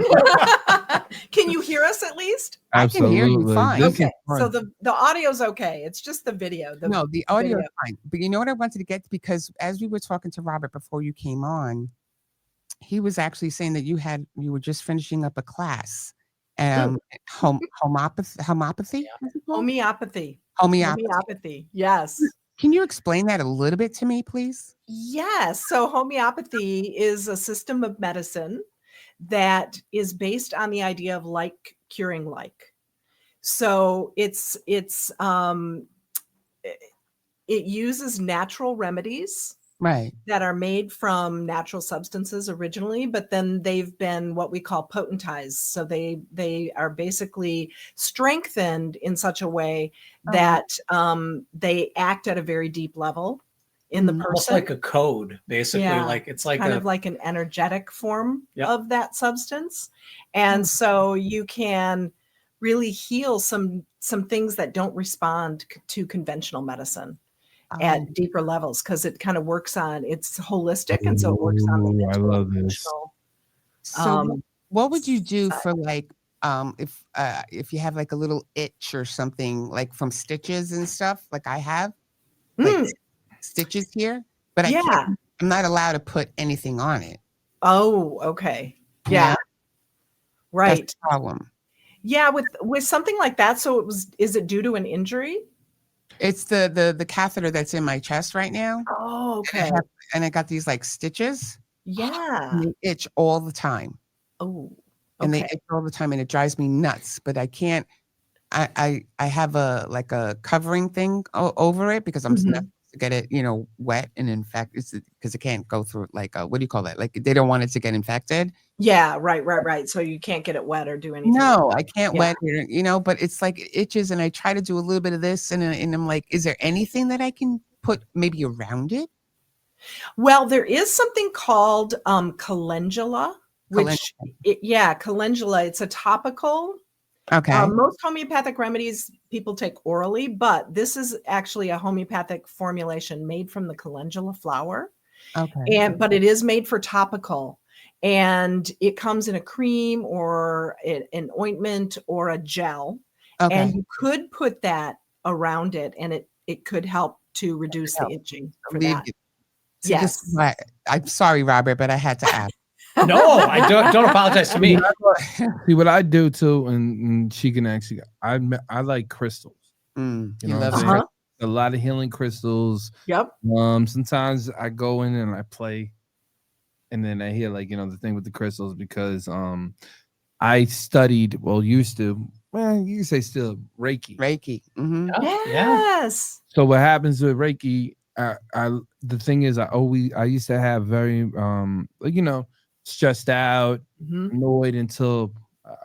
[SPEAKER 6] Can you hear us at least?
[SPEAKER 2] I can hear you fine.
[SPEAKER 1] This
[SPEAKER 6] Okay,
[SPEAKER 1] is fun.
[SPEAKER 6] so the audio's okay. It's just the video.
[SPEAKER 2] No, the audio is
[SPEAKER 6] video.
[SPEAKER 2] fine. But you know what I wanted to get to? Because as we were talking to Robert before you came on, he was actually saying that you were just finishing up a class. Homeopathy.
[SPEAKER 6] Homeopathy.
[SPEAKER 2] Homeopathy.
[SPEAKER 6] Yes.
[SPEAKER 2] Can you explain that a little bit to me, please?
[SPEAKER 6] Yes. So homeopathy is a system of medicine that is based on the idea of like curing like. So it uses natural remedies
[SPEAKER 2] Right.
[SPEAKER 6] that are made from natural substances originally, but then they've been what we call potentized. So they are basically strengthened in such a way that they act at a very deep level in the person.
[SPEAKER 7] Almost like a code, basically.
[SPEAKER 6] Yeah,
[SPEAKER 7] Like it's like
[SPEAKER 6] kind of like an energetic form of that substance. And so you can really heal some things that don't respond to conventional medicine at deeper levels, because it kind of works on, it's holistic, and so it works on the
[SPEAKER 1] I
[SPEAKER 6] mental,
[SPEAKER 1] love this.
[SPEAKER 6] emotional.
[SPEAKER 2] So what would you do for like if you have like a little itch or something, like from stitches and stuff, like I have like stitches here, but I'm not allowed to put anything on it.
[SPEAKER 6] Oh, okay. Yeah. Right.
[SPEAKER 2] That's the problem.
[SPEAKER 6] Yeah, with something like that. So is it due to an injury?
[SPEAKER 2] It's the catheter that's in my chest right now.
[SPEAKER 6] Oh, okay.
[SPEAKER 2] And I got these like stitches.
[SPEAKER 6] Yeah.
[SPEAKER 2] And they itch all the time.
[SPEAKER 6] Oh.
[SPEAKER 2] And they itch all the time, and it drives me nuts. But I can't. I have a covering thing over it because I'm not supposed to get it, wet and infect. It's because it can't go through like what do you call that? Like they don't want it to get infected.
[SPEAKER 6] Yeah. Right. So you can't get it wet or do anything.
[SPEAKER 2] No, I can't wet it. But it's like it itches, and I try to do a little bit of this, and I'm like, is there anything that I can put maybe around it?
[SPEAKER 6] Well, there is something called calendula, calendula. It's a topical.
[SPEAKER 2] Okay.
[SPEAKER 6] Most homeopathic remedies people take orally, but this is actually a homeopathic formulation made from the calendula flower.
[SPEAKER 2] Okay.
[SPEAKER 6] But it is made for topical, and it comes in a cream or an ointment or a gel.
[SPEAKER 2] Okay.
[SPEAKER 6] And you could put that around it, and it could help to reduce the itching for that.
[SPEAKER 2] Yes. I'm sorry, Robert, but I had to ask.
[SPEAKER 7] No, I don't apologize to me.
[SPEAKER 1] See what I do too, and she can actually. I like crystals.
[SPEAKER 2] You
[SPEAKER 1] know
[SPEAKER 2] love
[SPEAKER 1] what I'm saying? A lot of healing crystals.
[SPEAKER 6] Yep.
[SPEAKER 1] Sometimes I go in and I play, and then I hear the thing with the crystals, because I studied, used to. Well, you can say still Reiki.
[SPEAKER 2] Mm-hmm.
[SPEAKER 6] Yes.
[SPEAKER 1] So what happens with Reiki? The thing is, I used to have very stressed out, annoyed until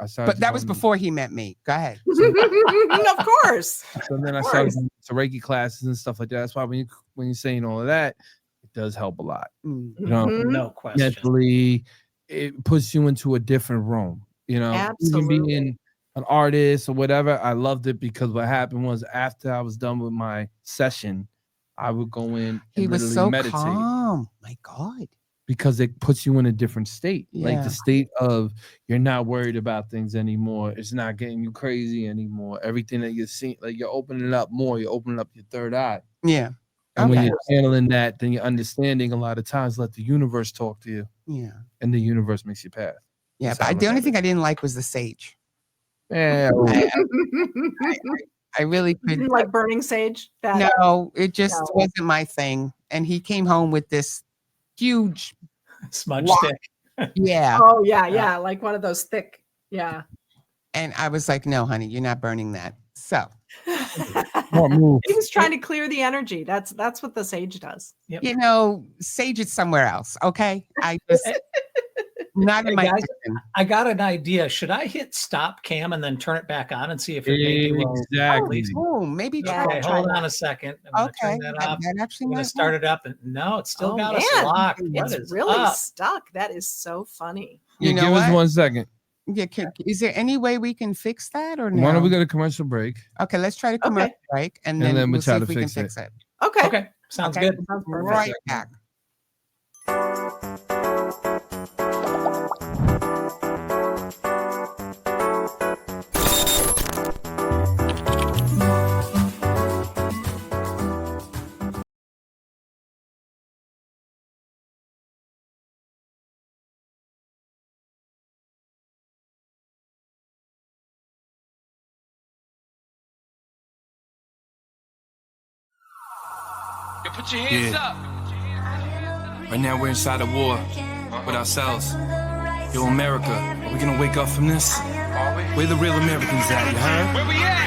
[SPEAKER 1] I started.
[SPEAKER 2] But that was before he met me. Go ahead.
[SPEAKER 6] Of course.
[SPEAKER 1] So then I started going to Reiki classes and stuff like that. That's why when you're saying all of that, it does help a lot.
[SPEAKER 7] No question.
[SPEAKER 1] Mentally, it puts you into a different room.
[SPEAKER 6] Absolutely.
[SPEAKER 1] Even being an artist or whatever, I loved it, because what happened was, after I was done with my session, I would go in and literally meditate.
[SPEAKER 2] Calm. My God.
[SPEAKER 1] Because it puts you in a different state, like
[SPEAKER 2] Yeah.
[SPEAKER 1] the state of you're not worried about things anymore. It's not getting you crazy anymore. Everything that you're seeing, like you're opening up more. You're opening up your third eye.
[SPEAKER 2] Yeah.
[SPEAKER 1] And when you're handling that, then you're understanding a lot of times. Let the universe talk to you.
[SPEAKER 2] Yeah.
[SPEAKER 1] And the universe makes you pass.
[SPEAKER 2] Yeah. But the only thing I didn't like was the sage.
[SPEAKER 1] Yeah.
[SPEAKER 2] I really couldn't
[SPEAKER 6] like burning sage.
[SPEAKER 2] No, it just wasn't my thing. And he came home with this huge
[SPEAKER 7] smudge
[SPEAKER 2] block.
[SPEAKER 7] stick.
[SPEAKER 2] Yeah.
[SPEAKER 6] Oh yeah, like one of those thick. Yeah.
[SPEAKER 2] And I was like, no, honey, you're not burning that. So
[SPEAKER 6] he was trying to clear the energy. That's what the sage does.
[SPEAKER 2] Sage is somewhere else. Okay. Not in
[SPEAKER 7] Hey,
[SPEAKER 2] my
[SPEAKER 7] guys,
[SPEAKER 2] kitchen.
[SPEAKER 7] I got an idea. Should I hit stop cam and then turn it back on and see if it maybe will
[SPEAKER 1] Exactly.
[SPEAKER 2] Oh, maybe
[SPEAKER 6] Yeah.
[SPEAKER 2] try.
[SPEAKER 7] Okay, hold on a second. I'm gonna
[SPEAKER 2] Okay,
[SPEAKER 7] turn that off.
[SPEAKER 2] that actually
[SPEAKER 7] I'm gonna
[SPEAKER 2] might
[SPEAKER 7] start
[SPEAKER 2] work.
[SPEAKER 7] it up, and no, it's still
[SPEAKER 6] Oh,
[SPEAKER 7] got us
[SPEAKER 6] man.
[SPEAKER 7] locked. What
[SPEAKER 6] It's
[SPEAKER 7] is
[SPEAKER 6] really
[SPEAKER 7] up?
[SPEAKER 6] stuck. That is so funny.
[SPEAKER 2] You know
[SPEAKER 1] give us
[SPEAKER 2] what?
[SPEAKER 1] 1 second.
[SPEAKER 2] Yeah, is there any way we can fix that or no?
[SPEAKER 1] Why don't we go to commercial break?
[SPEAKER 2] Okay, let's try to
[SPEAKER 6] Okay.
[SPEAKER 2] commercial break and
[SPEAKER 1] And
[SPEAKER 2] then
[SPEAKER 1] then
[SPEAKER 2] we'll
[SPEAKER 1] we'll try
[SPEAKER 2] see
[SPEAKER 1] to
[SPEAKER 2] if we can
[SPEAKER 1] fix it.
[SPEAKER 2] fix it.
[SPEAKER 6] Okay.
[SPEAKER 7] Okay, sounds
[SPEAKER 2] Okay.
[SPEAKER 7] good.
[SPEAKER 6] Sounds perfect.
[SPEAKER 2] Right back.
[SPEAKER 8] Put your hands up. Right now we're inside a war with ourselves. Yo, America, are we gonna wake up from this? Where the real Americans at, you heard? Where we at?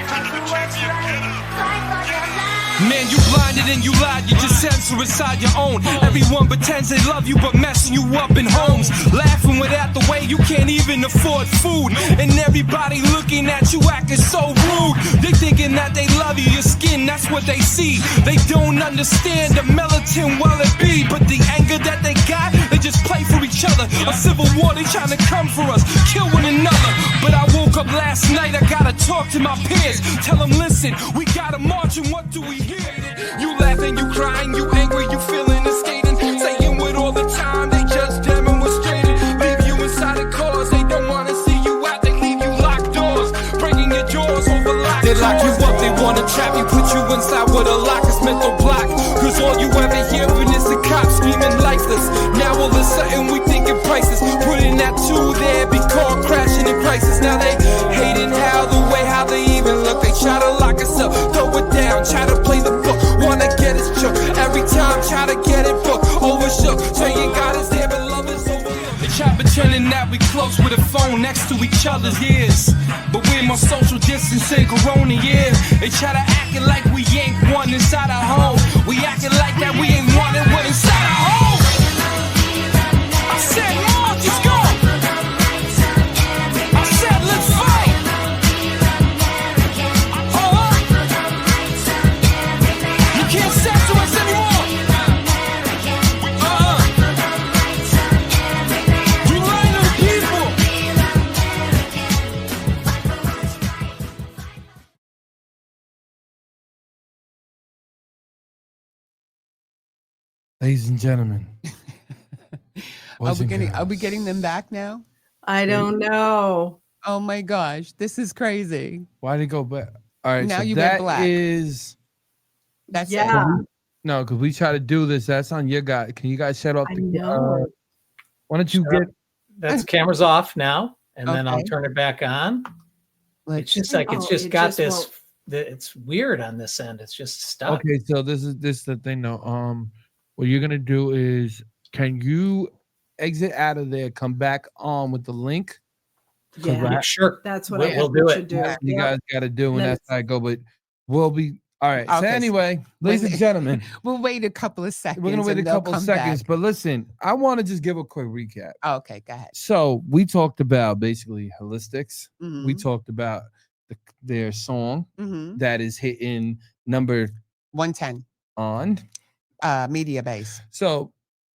[SPEAKER 8] Man, you blinded and you lied, you just censor inside your own. Everyone pretends they love you, but messing you up in homes. Laughing without the way you can't even afford food. And everybody looking at you acting so rude. They thinking that they love you, your skin, that's what they see. They don't understand the militant well it be. But the anger that they got, they just play for each other. A civil war, they trying to come for us, kill one another. But I woke up last night, I gotta talk to my peers. Tell them, listen, we gotta march and what do we hear? You laughing, you crying, you angry, you feeling and skating. Saying with all the time, they just demonstrated. Leave you inside the cars, they don't wanna see you out. They leave you locked doors, breaking your jaws over locked. They lock you up, they wanna trap you, put you inside with a lock, it's mental block. Cause all you ever hearing is the cops screaming lifeless. Now all of a sudden we thinking prices. Putting that two there, be called crashing in crisis. Now they hating how they even look. They try to lock us up, throw it down, try to play the book. Wanna get us shook, every time try to get it booked. Overshook, saying God is there but love is overlooked. They try pretending that we close with a phone next to each other's ears. But we're more social distancing, corona, yeah. They try to acting like we ain't one inside our home. We acting like that we ain't one and one inside our home. I said, Lord, let's go. I said, let's fight. You can't censor us anymore. You lying to the people.
[SPEAKER 1] Ladies and gentlemen.
[SPEAKER 2] Are
[SPEAKER 1] boys
[SPEAKER 2] we
[SPEAKER 1] and
[SPEAKER 2] getting them back now?
[SPEAKER 6] I don't know.
[SPEAKER 2] Oh my gosh, this is crazy.
[SPEAKER 1] Why did it go back? All right,
[SPEAKER 2] Now
[SPEAKER 1] so
[SPEAKER 2] you went
[SPEAKER 1] that
[SPEAKER 2] black.
[SPEAKER 1] is
[SPEAKER 2] That's
[SPEAKER 6] Yeah.
[SPEAKER 1] no, because we try to do this. That's on your guy. Can you guys shut off
[SPEAKER 6] I
[SPEAKER 1] the?
[SPEAKER 6] know.
[SPEAKER 1] Why don't you
[SPEAKER 7] Sure.
[SPEAKER 1] get?
[SPEAKER 7] That's camera's off now, and then I'll
[SPEAKER 2] Okay.
[SPEAKER 7] turn it back on.
[SPEAKER 2] Let's
[SPEAKER 7] It's just like it's
[SPEAKER 6] Oh,
[SPEAKER 7] just
[SPEAKER 6] it
[SPEAKER 7] got
[SPEAKER 6] just
[SPEAKER 7] this.
[SPEAKER 6] won't-
[SPEAKER 7] It's weird on this end. It's just stuck.
[SPEAKER 1] Okay, so this is the thing though. What you're gonna do is, can you exit out of there, come back on with the link?
[SPEAKER 6] Yeah,
[SPEAKER 7] Yeah, sure.
[SPEAKER 6] that's what
[SPEAKER 7] We'll-
[SPEAKER 6] I
[SPEAKER 7] we'll
[SPEAKER 6] think
[SPEAKER 7] do
[SPEAKER 6] we
[SPEAKER 7] it.
[SPEAKER 6] should do.
[SPEAKER 1] You
[SPEAKER 6] Yep.
[SPEAKER 1] guys got to do, and
[SPEAKER 6] Then
[SPEAKER 1] that's how I go. But we'll be all right. So
[SPEAKER 2] Okay, so
[SPEAKER 1] anyway, ladies and gentlemen,
[SPEAKER 2] We'll wait a couple of seconds.
[SPEAKER 1] we're gonna wait a
[SPEAKER 2] and they'll
[SPEAKER 1] couple of
[SPEAKER 2] come
[SPEAKER 1] seconds.
[SPEAKER 2] back.
[SPEAKER 1] But listen, I want to just give a quick recap.
[SPEAKER 2] Okay, go ahead.
[SPEAKER 1] So we talked about basically holistics. We
[SPEAKER 2] Mhm,
[SPEAKER 1] talked about their song
[SPEAKER 2] mhm.
[SPEAKER 1] that is hitting number
[SPEAKER 2] 110
[SPEAKER 1] on.
[SPEAKER 2] media base.
[SPEAKER 1] So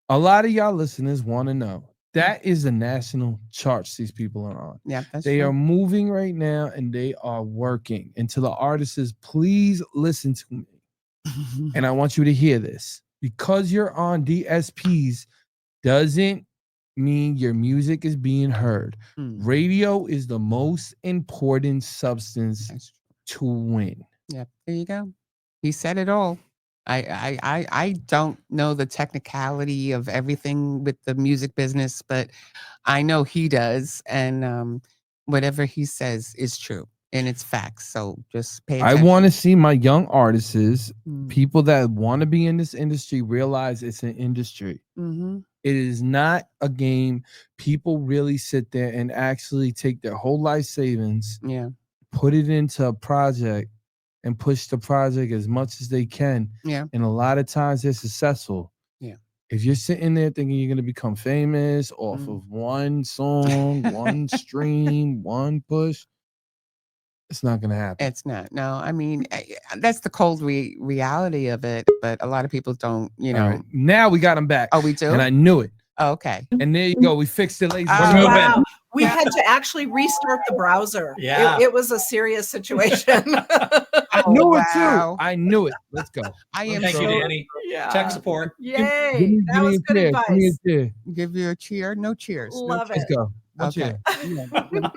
[SPEAKER 1] a lot of y'all listeners want to know that is the national charts these people are on.
[SPEAKER 2] Yeah, that's
[SPEAKER 1] They
[SPEAKER 2] true.
[SPEAKER 1] are moving right now and they are working. And to the artists, please listen to me. And I want you to hear this. Because you're on DSPs doesn't mean your music is being heard.
[SPEAKER 2] Mm,
[SPEAKER 1] Radio is the most important substance
[SPEAKER 2] that's true.
[SPEAKER 1] to win.
[SPEAKER 2] Yep, there you go. He said it all. I don't know the technicality of everything with the music business, but I know he does, and whatever he says is true and it's facts. So just pay
[SPEAKER 1] I
[SPEAKER 2] attention.
[SPEAKER 1] want to see my young artists,
[SPEAKER 2] Mm,
[SPEAKER 1] people that want to be in this industry, realize it's an industry.
[SPEAKER 2] mhm.
[SPEAKER 1] It is not a game. People really sit there and actually take their whole life savings,
[SPEAKER 2] Yeah,
[SPEAKER 1] put it into a project, and push the project as much as they can.
[SPEAKER 2] yeah,
[SPEAKER 1] And a lot of times they're successful.
[SPEAKER 2] Yeah.
[SPEAKER 1] If you're sitting there thinking you're gonna become famous off of one song, one stream, one push, it's not gonna happen.
[SPEAKER 2] It's not. No, I mean, that's the cold reality of it. But a lot of people don't, you know.
[SPEAKER 1] All right. Now we got him back.
[SPEAKER 2] Oh, we do?
[SPEAKER 1] And I knew it.
[SPEAKER 2] Oh, okay.
[SPEAKER 1] And there you go. We fixed it, ladies.
[SPEAKER 7] We're moving.
[SPEAKER 6] Wow. We had to actually restart the browser.
[SPEAKER 7] Yeah.
[SPEAKER 6] It was a serious situation.
[SPEAKER 1] I knew it too. I knew it. Let's go.
[SPEAKER 2] I am
[SPEAKER 7] Thank you,
[SPEAKER 2] so.
[SPEAKER 7] Danny.
[SPEAKER 6] Yeah.
[SPEAKER 7] Tech support.
[SPEAKER 6] Yay. That was good
[SPEAKER 1] Give me a
[SPEAKER 6] advice.
[SPEAKER 1] cheer.
[SPEAKER 2] Give you a cheer. No cheers. No
[SPEAKER 6] Love
[SPEAKER 1] Let's
[SPEAKER 6] it.
[SPEAKER 1] go. One
[SPEAKER 2] Okay.
[SPEAKER 1] cheer.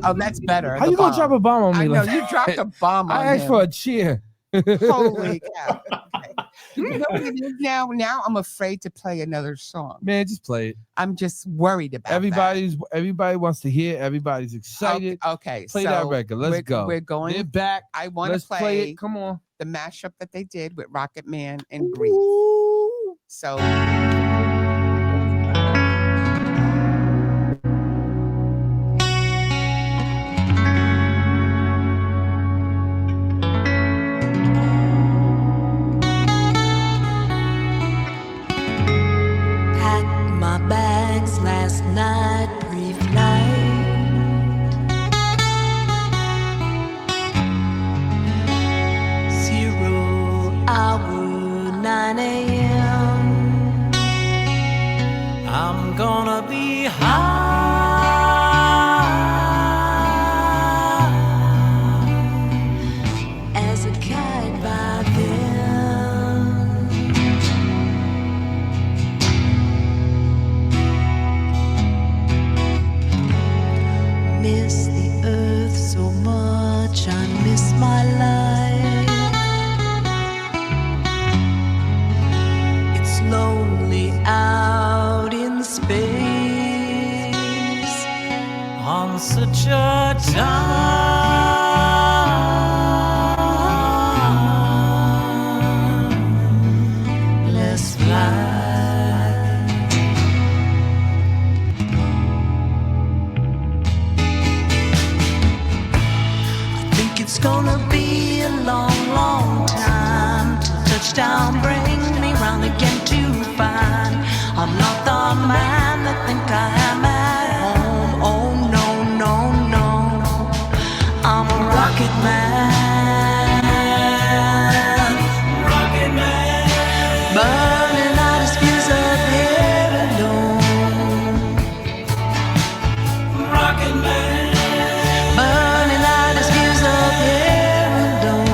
[SPEAKER 2] Oh, that's better.
[SPEAKER 1] How
[SPEAKER 2] the
[SPEAKER 1] you gonna
[SPEAKER 2] bomb.
[SPEAKER 1] drop a bomb on me?
[SPEAKER 2] I know
[SPEAKER 1] like
[SPEAKER 2] you
[SPEAKER 1] that?
[SPEAKER 2] dropped a bomb on
[SPEAKER 1] I asked
[SPEAKER 2] him.
[SPEAKER 1] for a cheer.
[SPEAKER 2] Holy cow. Okay. You know what it is now? Now I'm afraid to play another song.
[SPEAKER 1] Man, just play it.
[SPEAKER 2] I'm just worried about
[SPEAKER 1] Everybody wants to hear. Everybody's
[SPEAKER 2] that.
[SPEAKER 1] excited.
[SPEAKER 2] Okay.
[SPEAKER 1] Play
[SPEAKER 2] so
[SPEAKER 1] that record. Let's go.
[SPEAKER 2] We're going.
[SPEAKER 1] They're back.
[SPEAKER 2] I want
[SPEAKER 1] Let's
[SPEAKER 2] to
[SPEAKER 1] play it. Come on.
[SPEAKER 2] the mashup that they did with Rocket Man and Grease.
[SPEAKER 1] Ooh.
[SPEAKER 2] So
[SPEAKER 9] Packed my bags last night, pre-flight. Hour 9 a.m. I'm gonna be high as a kite by then. Miss the earth so much, I miss my life. It's lonely out in space on such a timeless flight. I think it's gonna be a long, long time till touchdown brings me round again to find I'm not the man that think I am at home. Oh no, no, no, I'm a rocket man, rocket man, burning out his fuse up here alone. Rocket man, burning out his fuse up here alone.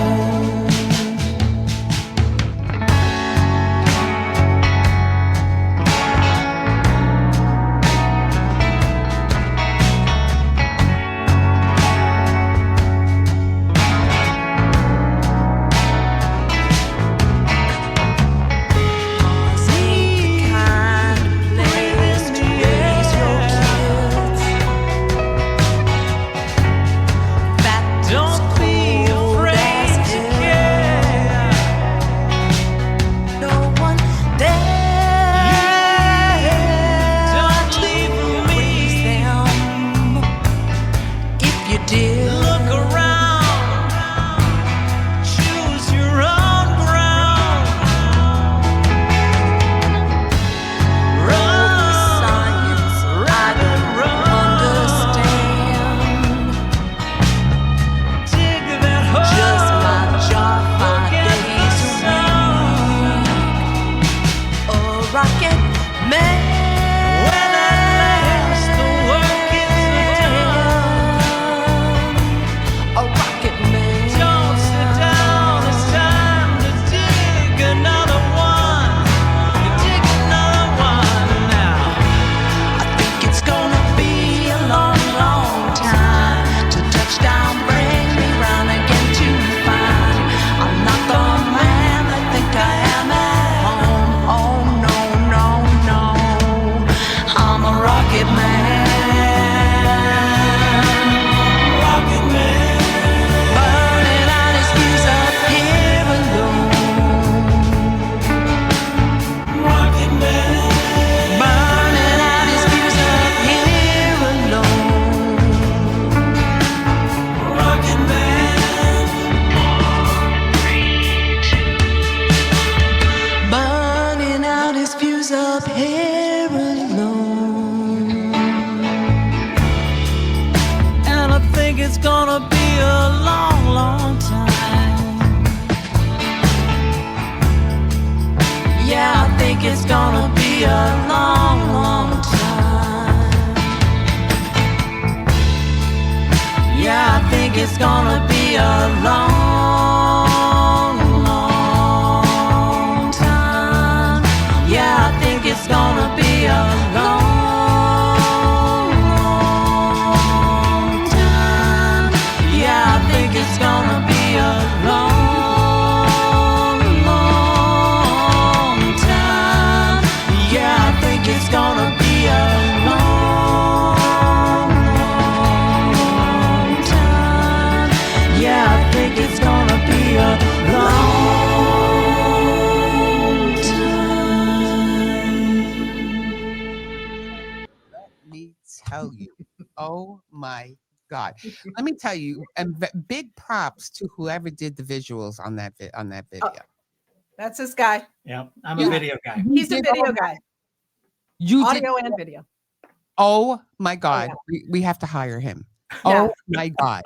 [SPEAKER 9] it's gonna be a long, long time. Yeah, I think it's gonna be a long, long time. Yeah, I think it's gonna be a long, long time. Yeah, I think it's gonna be a long, long time. Yeah, I think it's gonna be a long, long time. Yeah, I think it's gonna be a long, long time. Yeah, I think it's gonna be a long time.
[SPEAKER 2] Let me tell you. Oh my God. Let me tell you, and big props to whoever did the visuals on that video.
[SPEAKER 6] That's this guy.
[SPEAKER 7] Yeah, I'm a video guy.
[SPEAKER 6] He's a video guy.
[SPEAKER 2] You did,
[SPEAKER 6] Audio and video.
[SPEAKER 2] oh my God.
[SPEAKER 6] yeah.
[SPEAKER 2] We have to hire him.
[SPEAKER 6] Yeah.
[SPEAKER 2] Oh my God.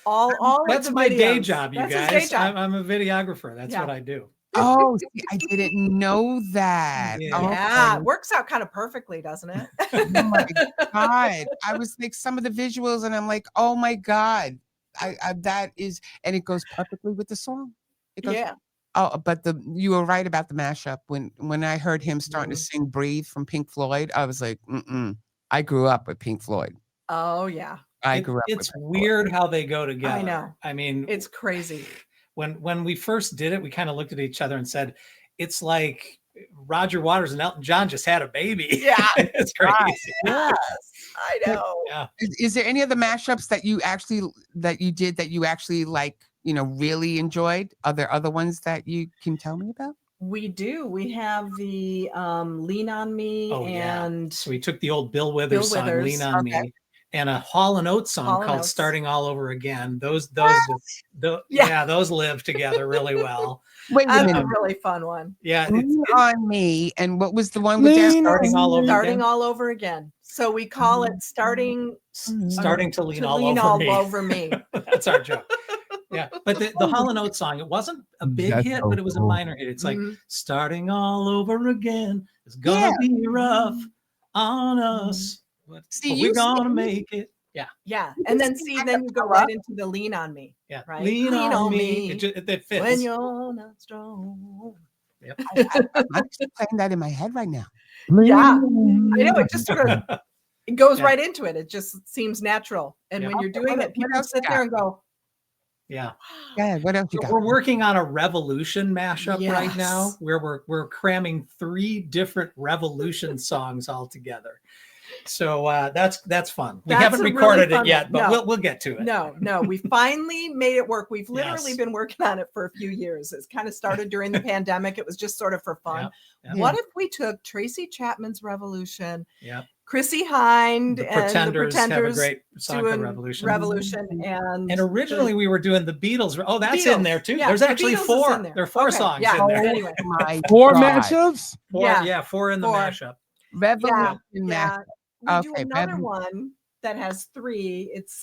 [SPEAKER 6] All
[SPEAKER 7] That's
[SPEAKER 6] of the
[SPEAKER 7] my day
[SPEAKER 6] videos.
[SPEAKER 7] job, you
[SPEAKER 6] That's his
[SPEAKER 7] guys.
[SPEAKER 6] day job.
[SPEAKER 7] I'm a videographer. That's
[SPEAKER 6] Yeah.
[SPEAKER 7] what I do.
[SPEAKER 2] Oh, see, I didn't know that.
[SPEAKER 7] Yeah.
[SPEAKER 2] Okay.
[SPEAKER 6] Yeah, it works out kind of perfectly, doesn't it?
[SPEAKER 2] Oh my God. I was like some of the visuals and I'm like, oh my God. I that is, and it goes perfectly with the song. It goes,
[SPEAKER 6] Yeah.
[SPEAKER 2] oh, but you were right about the mashup. When I heard him starting to sing Breathe from Pink Floyd, I was like, I grew up with Pink Floyd.
[SPEAKER 6] Oh yeah.
[SPEAKER 2] I grew up with
[SPEAKER 7] It's
[SPEAKER 2] Pink
[SPEAKER 7] weird how they go together.
[SPEAKER 6] I know.
[SPEAKER 7] I mean,
[SPEAKER 6] It's crazy.
[SPEAKER 7] when we first did it, we kind of looked at each other and said, it's like Roger Waters and Elton John just had a baby.
[SPEAKER 6] Yeah.
[SPEAKER 7] It's crazy.
[SPEAKER 6] Yes, I know.
[SPEAKER 7] Yeah.
[SPEAKER 2] Is there any other mashups that you did that you actually like, really enjoyed? Are there other ones that you can tell me about?
[SPEAKER 6] We do. We have the Lean on Me
[SPEAKER 7] Oh, yeah.
[SPEAKER 6] and
[SPEAKER 7] So we took the old Bill Withers song,
[SPEAKER 6] Withers,
[SPEAKER 7] Lean on
[SPEAKER 2] okay.
[SPEAKER 7] Me, and a Hall & Oates song
[SPEAKER 6] Hall &
[SPEAKER 7] called
[SPEAKER 6] Oates.
[SPEAKER 7] Starting All Over Again. Those
[SPEAKER 6] Yeah.
[SPEAKER 7] those live together really well.
[SPEAKER 2] Wait a
[SPEAKER 6] that's
[SPEAKER 2] minute.
[SPEAKER 6] a really fun one.
[SPEAKER 7] Yeah.
[SPEAKER 2] Lean on Me, and what was the one with
[SPEAKER 1] Lean
[SPEAKER 2] that?
[SPEAKER 7] Starting all over
[SPEAKER 6] Starting
[SPEAKER 7] again.
[SPEAKER 6] all over again. So we call it starting
[SPEAKER 7] To lean all over me.
[SPEAKER 6] me.
[SPEAKER 7] That's our joke. Yeah, but the Hall & Oates song, it wasn't a big
[SPEAKER 1] That's
[SPEAKER 7] hit,
[SPEAKER 1] so
[SPEAKER 7] but it was a
[SPEAKER 1] cool.
[SPEAKER 7] minor hit. It's like
[SPEAKER 6] Mhm.
[SPEAKER 7] starting all over again. It's gonna be rough on us, but
[SPEAKER 2] See,
[SPEAKER 7] we're
[SPEAKER 2] you
[SPEAKER 7] gonna
[SPEAKER 2] see-
[SPEAKER 7] make it. Yeah,
[SPEAKER 6] Yeah. And then then you go right into the Lean on Me.
[SPEAKER 7] yeah.
[SPEAKER 6] Right.
[SPEAKER 7] Lean on me. It fits.
[SPEAKER 6] When you're not strong.
[SPEAKER 2] I'm just playing that in my head right now.
[SPEAKER 6] Yeah. I know it just sort of it goes
[SPEAKER 7] Yeah.
[SPEAKER 6] right into it. It just seems natural. And
[SPEAKER 7] Yeah.
[SPEAKER 6] when you're doing
[SPEAKER 2] What
[SPEAKER 6] it, people
[SPEAKER 2] else you
[SPEAKER 6] sit there and go,
[SPEAKER 7] Yeah.
[SPEAKER 2] Yeah, what else you got?
[SPEAKER 7] We're working on a Revolution mashup right now,
[SPEAKER 6] Yes.
[SPEAKER 7] where we're cramming 3 different Revolution songs all together. So that's fun. We
[SPEAKER 6] That's
[SPEAKER 7] haven't
[SPEAKER 6] a really
[SPEAKER 7] recorded
[SPEAKER 6] fun
[SPEAKER 7] it yet,
[SPEAKER 6] one.
[SPEAKER 7] but
[SPEAKER 6] No.
[SPEAKER 7] we'll get to it.
[SPEAKER 6] No, we finally made it work. We've literally
[SPEAKER 7] Yes.
[SPEAKER 6] been working on it for a few years. It's kind of started during the pandemic. It was just sort of for fun.
[SPEAKER 7] Yeah.
[SPEAKER 6] What if we took Tracy Chapman's Revolution,
[SPEAKER 7] Yeah.
[SPEAKER 6] Chrissy Hind,
[SPEAKER 7] The
[SPEAKER 6] and
[SPEAKER 7] Pretenders
[SPEAKER 6] the
[SPEAKER 7] have a
[SPEAKER 6] Pretenders
[SPEAKER 7] great song
[SPEAKER 6] doing
[SPEAKER 7] for
[SPEAKER 6] Revolution, and
[SPEAKER 7] originally we were doing the Beatles. Oh, that's
[SPEAKER 6] Beatles.
[SPEAKER 7] in there too.
[SPEAKER 6] Yeah,
[SPEAKER 7] There's
[SPEAKER 6] the
[SPEAKER 7] actually
[SPEAKER 6] Beatles is
[SPEAKER 7] 4.
[SPEAKER 6] in there.
[SPEAKER 7] There are 4
[SPEAKER 6] Okay,
[SPEAKER 7] songs
[SPEAKER 6] yeah.
[SPEAKER 7] in there.
[SPEAKER 6] Anyway,
[SPEAKER 2] My
[SPEAKER 1] 4
[SPEAKER 2] God.
[SPEAKER 1] matchups?
[SPEAKER 7] 4,
[SPEAKER 6] Yeah.
[SPEAKER 7] 4 in the
[SPEAKER 6] 4.
[SPEAKER 7] mashup.
[SPEAKER 2] Revolution
[SPEAKER 6] yeah.
[SPEAKER 2] mashup.
[SPEAKER 6] We do
[SPEAKER 2] Okay,
[SPEAKER 6] another one that has 3. It's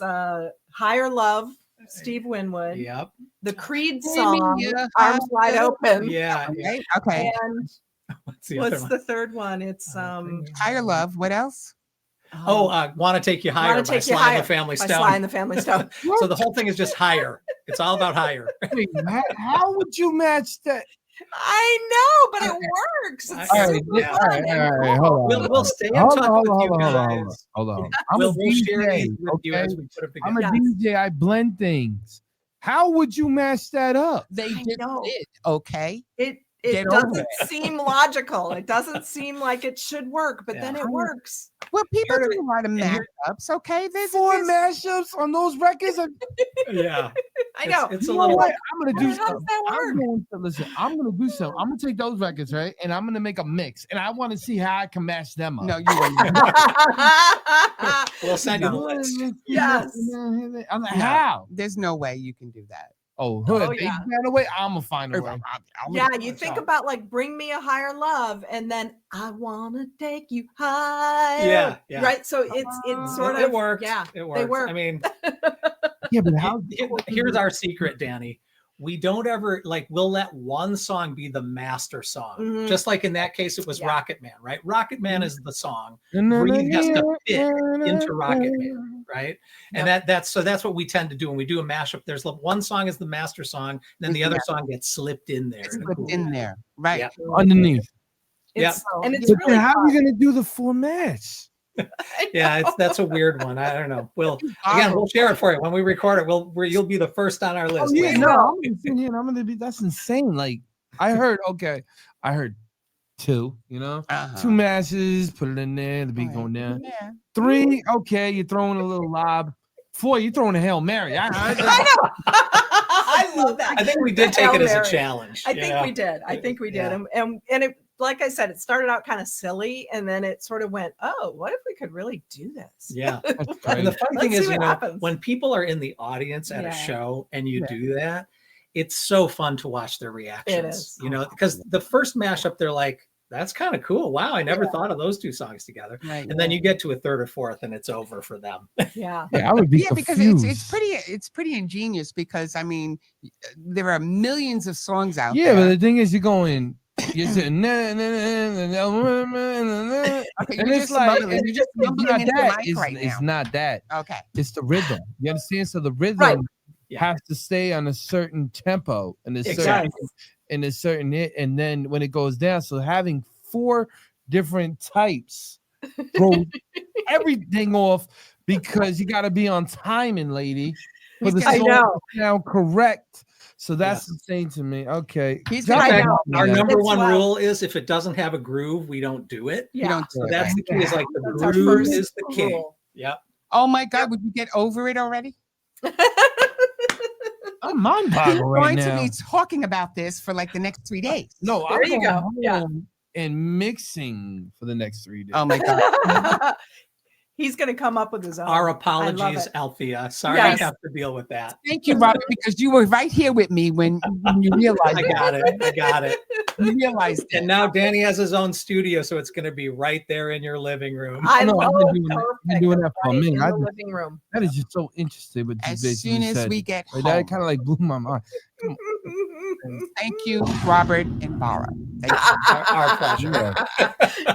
[SPEAKER 6] Higher Love, Steve Winwood,
[SPEAKER 7] Yep.
[SPEAKER 6] the Creed
[SPEAKER 2] Give me
[SPEAKER 6] song,
[SPEAKER 2] your
[SPEAKER 6] Arms Wide
[SPEAKER 2] higher-
[SPEAKER 6] Open.
[SPEAKER 7] Yeah.
[SPEAKER 2] Okay, okay.
[SPEAKER 6] And
[SPEAKER 7] What's the other
[SPEAKER 6] what's
[SPEAKER 7] one?
[SPEAKER 6] the third one? It's
[SPEAKER 2] Higher Love. What else?
[SPEAKER 7] Want to Take You Higher
[SPEAKER 6] Wanna
[SPEAKER 7] by
[SPEAKER 6] Take You
[SPEAKER 7] Sly
[SPEAKER 6] Higher
[SPEAKER 7] and the Family
[SPEAKER 6] by
[SPEAKER 7] Stone.
[SPEAKER 6] Sly and the Family Stone.
[SPEAKER 7] So the whole thing is just higher. It's all about higher.
[SPEAKER 1] Wait, how would you match that?
[SPEAKER 6] I know, but it works. It's
[SPEAKER 7] All
[SPEAKER 6] super
[SPEAKER 7] right,
[SPEAKER 6] fun
[SPEAKER 7] yeah.
[SPEAKER 1] All right,
[SPEAKER 6] and
[SPEAKER 1] all right,
[SPEAKER 6] cool.
[SPEAKER 1] hold on.
[SPEAKER 7] We'll stay in
[SPEAKER 1] Hold
[SPEAKER 7] touch
[SPEAKER 1] on,
[SPEAKER 7] with
[SPEAKER 1] hold
[SPEAKER 7] you
[SPEAKER 1] on,
[SPEAKER 7] guys.
[SPEAKER 1] hold on. I'm
[SPEAKER 7] We'll
[SPEAKER 1] a
[SPEAKER 7] share
[SPEAKER 1] DJ,
[SPEAKER 7] these with you
[SPEAKER 1] okay?
[SPEAKER 7] as we put them
[SPEAKER 1] I'm
[SPEAKER 7] together.
[SPEAKER 1] a
[SPEAKER 6] Yes.
[SPEAKER 1] DJ. I blend things. How would you match that up?
[SPEAKER 2] They
[SPEAKER 6] I
[SPEAKER 2] just
[SPEAKER 6] know.
[SPEAKER 2] did. Okay.
[SPEAKER 6] It
[SPEAKER 2] Get over
[SPEAKER 6] doesn't seem logical. It doesn't seem like it should work, but then
[SPEAKER 7] Yeah.
[SPEAKER 6] it works.
[SPEAKER 2] Well, people
[SPEAKER 7] Here-
[SPEAKER 2] do a lot of
[SPEAKER 7] here-
[SPEAKER 2] mashups. Okay. There's
[SPEAKER 1] 4
[SPEAKER 2] there's-
[SPEAKER 1] mashups on those records?
[SPEAKER 7] Yeah.
[SPEAKER 6] I know.
[SPEAKER 7] It's
[SPEAKER 1] You
[SPEAKER 7] a
[SPEAKER 1] know
[SPEAKER 7] little.
[SPEAKER 1] what? I'm gonna do
[SPEAKER 6] How does
[SPEAKER 1] something.
[SPEAKER 6] that
[SPEAKER 1] I'm
[SPEAKER 6] work?
[SPEAKER 1] going to listen. I'm gonna do something. I'm gonna take those records, right? And I'm gonna make a mix. And I want to see how I can match them up.
[SPEAKER 2] No, you wouldn't.
[SPEAKER 7] We'll send you the
[SPEAKER 2] No.
[SPEAKER 7] list.
[SPEAKER 6] Yes.
[SPEAKER 1] I'm like,
[SPEAKER 2] No.
[SPEAKER 1] how?
[SPEAKER 2] There's no way you can do that.
[SPEAKER 1] Oh, hood.
[SPEAKER 6] Oh,
[SPEAKER 1] They
[SPEAKER 6] yeah.
[SPEAKER 1] found a way. I'm gonna find a way.
[SPEAKER 6] Yeah, you think about like Bring Me a Higher Love, and then I wanna take you higher.
[SPEAKER 7] Yeah, yeah.
[SPEAKER 6] Right. So it's sort
[SPEAKER 7] It
[SPEAKER 6] of
[SPEAKER 7] works.
[SPEAKER 6] Yeah,
[SPEAKER 7] It works.
[SPEAKER 6] they work.
[SPEAKER 7] I mean,
[SPEAKER 1] Yeah, but how?
[SPEAKER 7] Here's our secret, Danny. We don't ever we'll let one song be the master song. Just like in that case, it was Rocket Man, right? Rocket Man is the song. Breathe has to fit into Rocket Man, right? And that's what we tend to do when we do a mashup. There's one song is the master song, then the other song gets slipped in there.
[SPEAKER 2] Slipped in there, right?
[SPEAKER 7] Yeah.
[SPEAKER 1] Underneath.
[SPEAKER 6] And it's
[SPEAKER 1] But
[SPEAKER 6] really
[SPEAKER 1] then how are
[SPEAKER 6] fun.
[SPEAKER 1] we gonna do the full match?
[SPEAKER 7] Yeah, that's a weird one. I don't know. We'll share it for you when we record it. You'll be the first on our list.
[SPEAKER 1] Yeah, no, I'm gonna be. That's insane. Like I heard two. You know, two matches. Put it in there. The beat going down.
[SPEAKER 2] Yeah.
[SPEAKER 1] 3. Okay, you're throwing a little lob. 4, you're throwing a Hail Mary.
[SPEAKER 6] I know. I love that.
[SPEAKER 7] I think we did take it as a challenge.
[SPEAKER 6] I think we did. And it, like I said, it started out kind of silly, and then it sort of went, oh, what if we could really do this?
[SPEAKER 7] Yeah. And the fun thing is, when people are in the audience at a show and you do that, it's so fun to watch their reactions. It is. Because the first mashup, they're like, that's kind of cool. Wow, I never thought of those two songs together. Right. And then you get to a third or fourth, and it's over for them.
[SPEAKER 6] Yeah.
[SPEAKER 1] I would be confused.
[SPEAKER 2] Because it's pretty ingenious. Because I mean, there are millions of songs out there.
[SPEAKER 1] Yeah, but the thing is, you're sitting and it's like it's not that.
[SPEAKER 2] Okay.
[SPEAKER 1] It's the rhythm. You understand? So the rhythm has to stay on a certain tempo and a certain hit, and then when it goes down, so having 4 different types throw everything off because you got to be on timing, lady, for the song to sound correct. So that's the thing to me. Okay.
[SPEAKER 7] Our number one rule is if it doesn't have a groove, we don't do it.
[SPEAKER 6] Yeah.
[SPEAKER 7] So that's the key. Is like the groove is the king. Yep.
[SPEAKER 2] Oh my God! Would you get over it already?
[SPEAKER 1] I'm mind boggled right now.
[SPEAKER 2] We're going to be talking about this for like the next 3 days.
[SPEAKER 1] No,
[SPEAKER 6] there you go. Yeah.
[SPEAKER 1] And mixing for the next 3 days.
[SPEAKER 2] Oh my God.
[SPEAKER 6] He's going to come up with his own.
[SPEAKER 7] Our apologies, Althea. Sorry I have to deal with that.
[SPEAKER 2] Thank you, Robert, because you were right here with me when you realized
[SPEAKER 7] I got it.
[SPEAKER 2] You realized it.
[SPEAKER 7] And now Danny has his own studio, so it's going to be right there in your living room.
[SPEAKER 1] I've been doing that for a minute.
[SPEAKER 6] In the living room.
[SPEAKER 1] That is just so interesting. But
[SPEAKER 2] as soon as we get home.
[SPEAKER 1] That kind of like blew my mind.
[SPEAKER 2] Thank you, Robert and Bara. Thank you.
[SPEAKER 7] Our pleasure.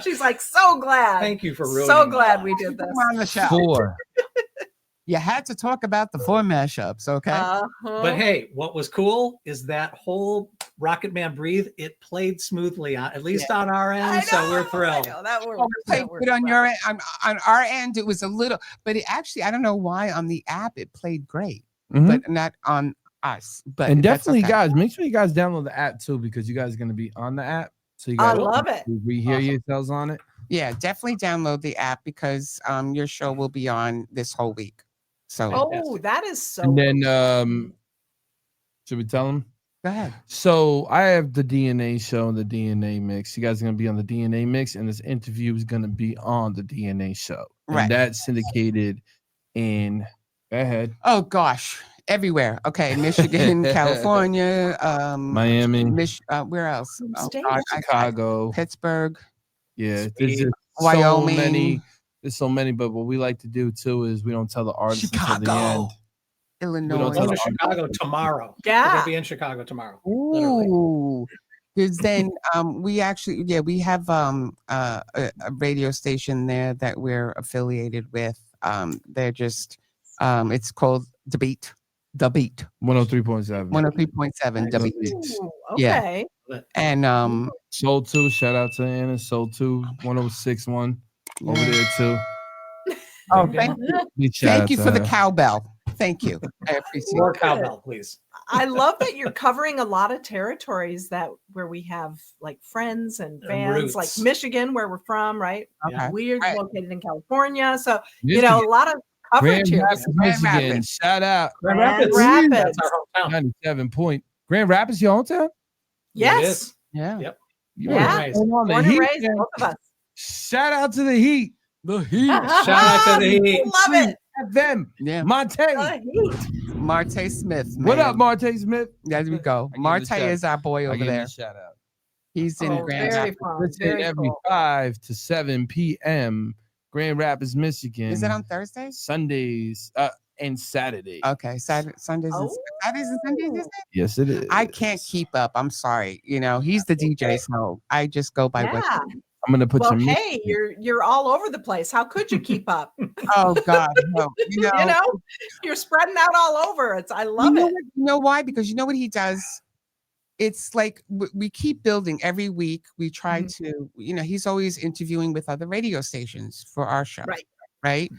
[SPEAKER 6] She's like, so glad.
[SPEAKER 7] Thank you for ruining
[SPEAKER 6] So glad we did this.
[SPEAKER 2] On the show.
[SPEAKER 1] 4.
[SPEAKER 2] You had to talk about the 4 mashups, okay?
[SPEAKER 7] But hey, what was cool is that whole Rocket Man Breathe, it played smoothly, at least on our end, so we're thrilled.
[SPEAKER 6] That
[SPEAKER 2] played good on your end. On our end, it was a little, but it actually, I don't know why on the app it played great, but not on us. But
[SPEAKER 1] and definitely, guys, make sure you guys download the app too, because you guys are going to be on the app. So you guys
[SPEAKER 6] love it.
[SPEAKER 1] Rehear yourselves on it.
[SPEAKER 2] Yeah, definitely download the app because your show will be on this whole week. So
[SPEAKER 6] that is so.
[SPEAKER 1] And then should we tell them?
[SPEAKER 2] Go ahead.
[SPEAKER 1] So I have the DNA show and the DNA mix. You guys are gonna be on the DNA mix, and this interview is gonna be on the DNA show.
[SPEAKER 2] Right.
[SPEAKER 1] And that's syndicated in go ahead.
[SPEAKER 2] Oh gosh. Everywhere. Okay. Michigan, California,
[SPEAKER 1] Miami.
[SPEAKER 2] Where else?
[SPEAKER 1] Chicago.
[SPEAKER 2] Pittsburgh.
[SPEAKER 1] Yeah. There's just
[SPEAKER 2] Wyoming.
[SPEAKER 1] There's so many, but what we like to do too is we don't tell the artists until the end.
[SPEAKER 2] Illinois.
[SPEAKER 7] We're going to Chicago tomorrow.
[SPEAKER 6] Yeah.
[SPEAKER 7] We're going to be in Chicago tomorrow.
[SPEAKER 2] Ooh. Because then we actually, we have a radio station there that we're affiliated with. They're just, it's called The Beat.
[SPEAKER 1] 103.7.
[SPEAKER 2] 103.7 The Beat.
[SPEAKER 6] Okay.
[SPEAKER 2] Yeah. And
[SPEAKER 1] Soul 2, shout out to Anna. Soul 2, 106.1 over there too.
[SPEAKER 2] Oh, thank you. Thank you for the cowbell. Thank you. I appreciate
[SPEAKER 7] more cowbell, please.
[SPEAKER 6] I love that you're covering a lot of territories where we have like friends and fans, like Michigan, where we're from, right?
[SPEAKER 2] Okay.
[SPEAKER 6] We're located in California, so a lot of coverage here.
[SPEAKER 1] Grand Rapids. Shout out.
[SPEAKER 6] Grand Rapids.
[SPEAKER 7] That's our hometown.
[SPEAKER 1] 97 point. Grand Rapids, your hometown?
[SPEAKER 6] Yes.
[SPEAKER 2] Yeah.
[SPEAKER 7] Yep.
[SPEAKER 6] Yeah. Born and raised, both of us.
[SPEAKER 1] Shout out to the Heat. The Heat.
[SPEAKER 7] Shout out to the Heat.
[SPEAKER 6] Love it.
[SPEAKER 1] Them.
[SPEAKER 2] Yeah.
[SPEAKER 1] Marte
[SPEAKER 2] Smith. Man.
[SPEAKER 1] What up, Marte Smith?
[SPEAKER 2] There we go. Marte is our boy over there.
[SPEAKER 1] Shout out.
[SPEAKER 2] He's in Grand Rapids.
[SPEAKER 1] Listen every 5 to 7 p.m. Grand Rapids, Michigan.
[SPEAKER 2] Is it on Thursdays?
[SPEAKER 1] Sundays. and Saturday.
[SPEAKER 2] Okay, Sundays and Saturdays and Sundays, is it?
[SPEAKER 1] Yes, it is.
[SPEAKER 2] I can't keep up. I'm sorry. You know, he's the DJ, so I just go by what.
[SPEAKER 1] I'm gonna put
[SPEAKER 6] Well,
[SPEAKER 1] your
[SPEAKER 6] hey, you're all over the place. How could you keep up?
[SPEAKER 2] Oh God, no. You know,
[SPEAKER 6] you're spreading out all over. I love it.
[SPEAKER 2] You know why? Because you know what he does? It's like we keep building every week. We try to, you know, he's always interviewing with other radio stations for our show. Right.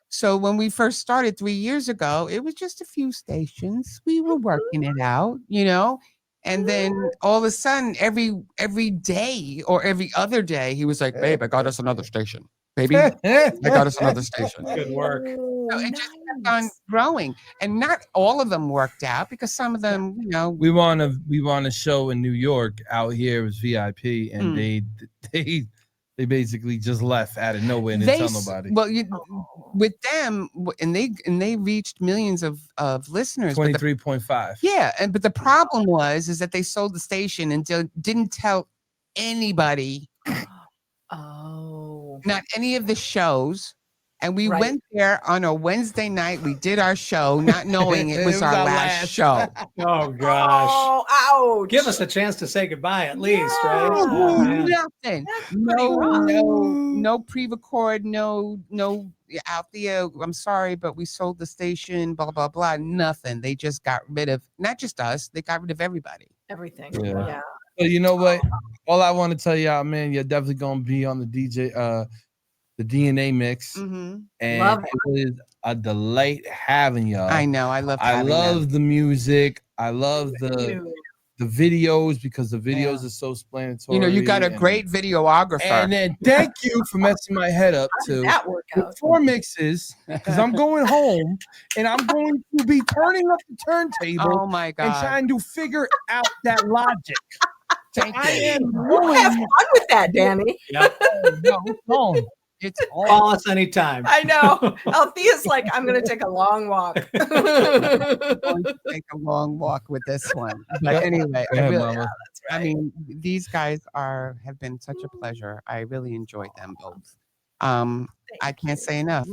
[SPEAKER 2] So when we first started 3 years ago, it was just a few stations. We were working it out, you know. And then all of a sudden, every day or every other day, he was like, "Babe, I got us another station. Baby, I got us another station."
[SPEAKER 7] Good work.
[SPEAKER 2] So it just kept on growing, and not all of them worked out because some of them, you know,
[SPEAKER 1] we won a show in New York out here. It was VIP, and they basically just left out of nowhere and didn't tell nobody.
[SPEAKER 2] Well, with them, and they reached millions of listeners.
[SPEAKER 1] 23.5.
[SPEAKER 2] Yeah, but the problem is that they sold the station and didn't tell anybody. Not any of the shows. And we went there on a Wednesday night. We did our show, not knowing it was our last show.
[SPEAKER 7] Oh gosh!
[SPEAKER 6] Oh, ouch!
[SPEAKER 7] Give us a chance to say goodbye at least, right?
[SPEAKER 2] Nothing. No pre-record. No out there. I'm sorry, but we sold the station. Blah blah blah. Nothing. They just got rid of not just us. They got rid of everybody.
[SPEAKER 6] Everything.
[SPEAKER 1] Yeah.
[SPEAKER 6] Yeah.
[SPEAKER 1] So you know what? All I want to tell y'all, man, you're definitely gonna be on the DJ. The DNA mix, and it was a delight having y'all.
[SPEAKER 2] I know, I love
[SPEAKER 1] the music. I love the videos because the videos are so explanatory.
[SPEAKER 2] You know, you got a great videographer.
[SPEAKER 1] And then thank you for messing my head up too.
[SPEAKER 6] That work out.
[SPEAKER 1] 4 mixes because I'm going home and I'm going to be turning up the turntable.
[SPEAKER 2] Oh my God!
[SPEAKER 1] And trying to figure out that logic.
[SPEAKER 2] Thank you.
[SPEAKER 1] I am
[SPEAKER 6] We'll have fun with that, Danny.
[SPEAKER 7] Yep.
[SPEAKER 1] No, it's on.
[SPEAKER 2] It's
[SPEAKER 7] call us anytime.
[SPEAKER 6] I know. Althea's like, I'm going to take a long walk.
[SPEAKER 2] I'm going to take a long walk with this one. But anyway, I mean, these guys have been such a pleasure. I really enjoyed them both. I can't say enough.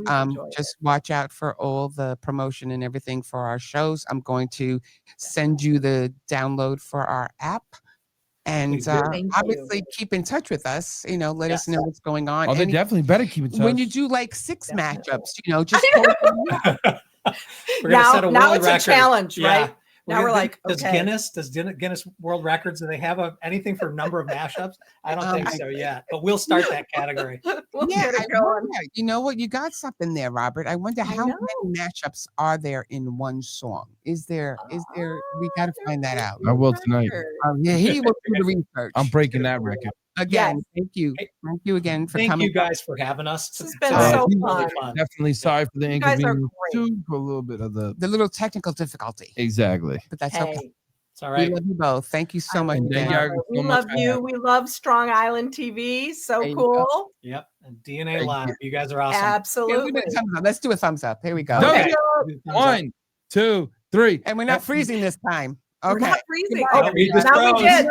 [SPEAKER 2] Just watch out for all the promotion and everything for our shows. I'm going to send you the download for our app. And obviously keep in touch with us, you know, let us know what's going on.
[SPEAKER 1] Oh, they definitely better keep in touch.
[SPEAKER 2] When you do like 6 matchups, you know, just
[SPEAKER 7] we're gonna set a world
[SPEAKER 6] it's
[SPEAKER 7] record.
[SPEAKER 6] A challenge, right? Now we're like,
[SPEAKER 7] does Guinness World Records, do they have anything for number of mashups? I don't think so yet, but we'll start that category.
[SPEAKER 6] We'll get it going.
[SPEAKER 2] You know what? You got something there, Robert. I wonder how many mashups are there in one song? Is there, we got to find that out.
[SPEAKER 1] I will tonight.
[SPEAKER 2] Yeah, he will do the research.
[SPEAKER 1] I'm breaking that record.
[SPEAKER 2] Again, thank you. Thank you again for coming.
[SPEAKER 7] Thank you guys for having us.
[SPEAKER 6] This has been so fun.
[SPEAKER 1] Definitely sorry for the inconvenience too, for a little bit of the
[SPEAKER 2] little technical difficulty.
[SPEAKER 1] Exactly.
[SPEAKER 2] But that's okay.
[SPEAKER 7] It's all right.
[SPEAKER 2] We love you both. Thank you so much.
[SPEAKER 6] We love you. We love Strong Island TV. So cool.
[SPEAKER 7] Yep. And DNA Live. You guys are awesome.
[SPEAKER 6] Absolutely.
[SPEAKER 2] Let's do a thumbs up. Here we go.
[SPEAKER 1] Okay. 1, 2, 3.
[SPEAKER 2] And we're not freezing this time. Okay.
[SPEAKER 6] We're not freezing.
[SPEAKER 7] Oh,
[SPEAKER 6] now we did.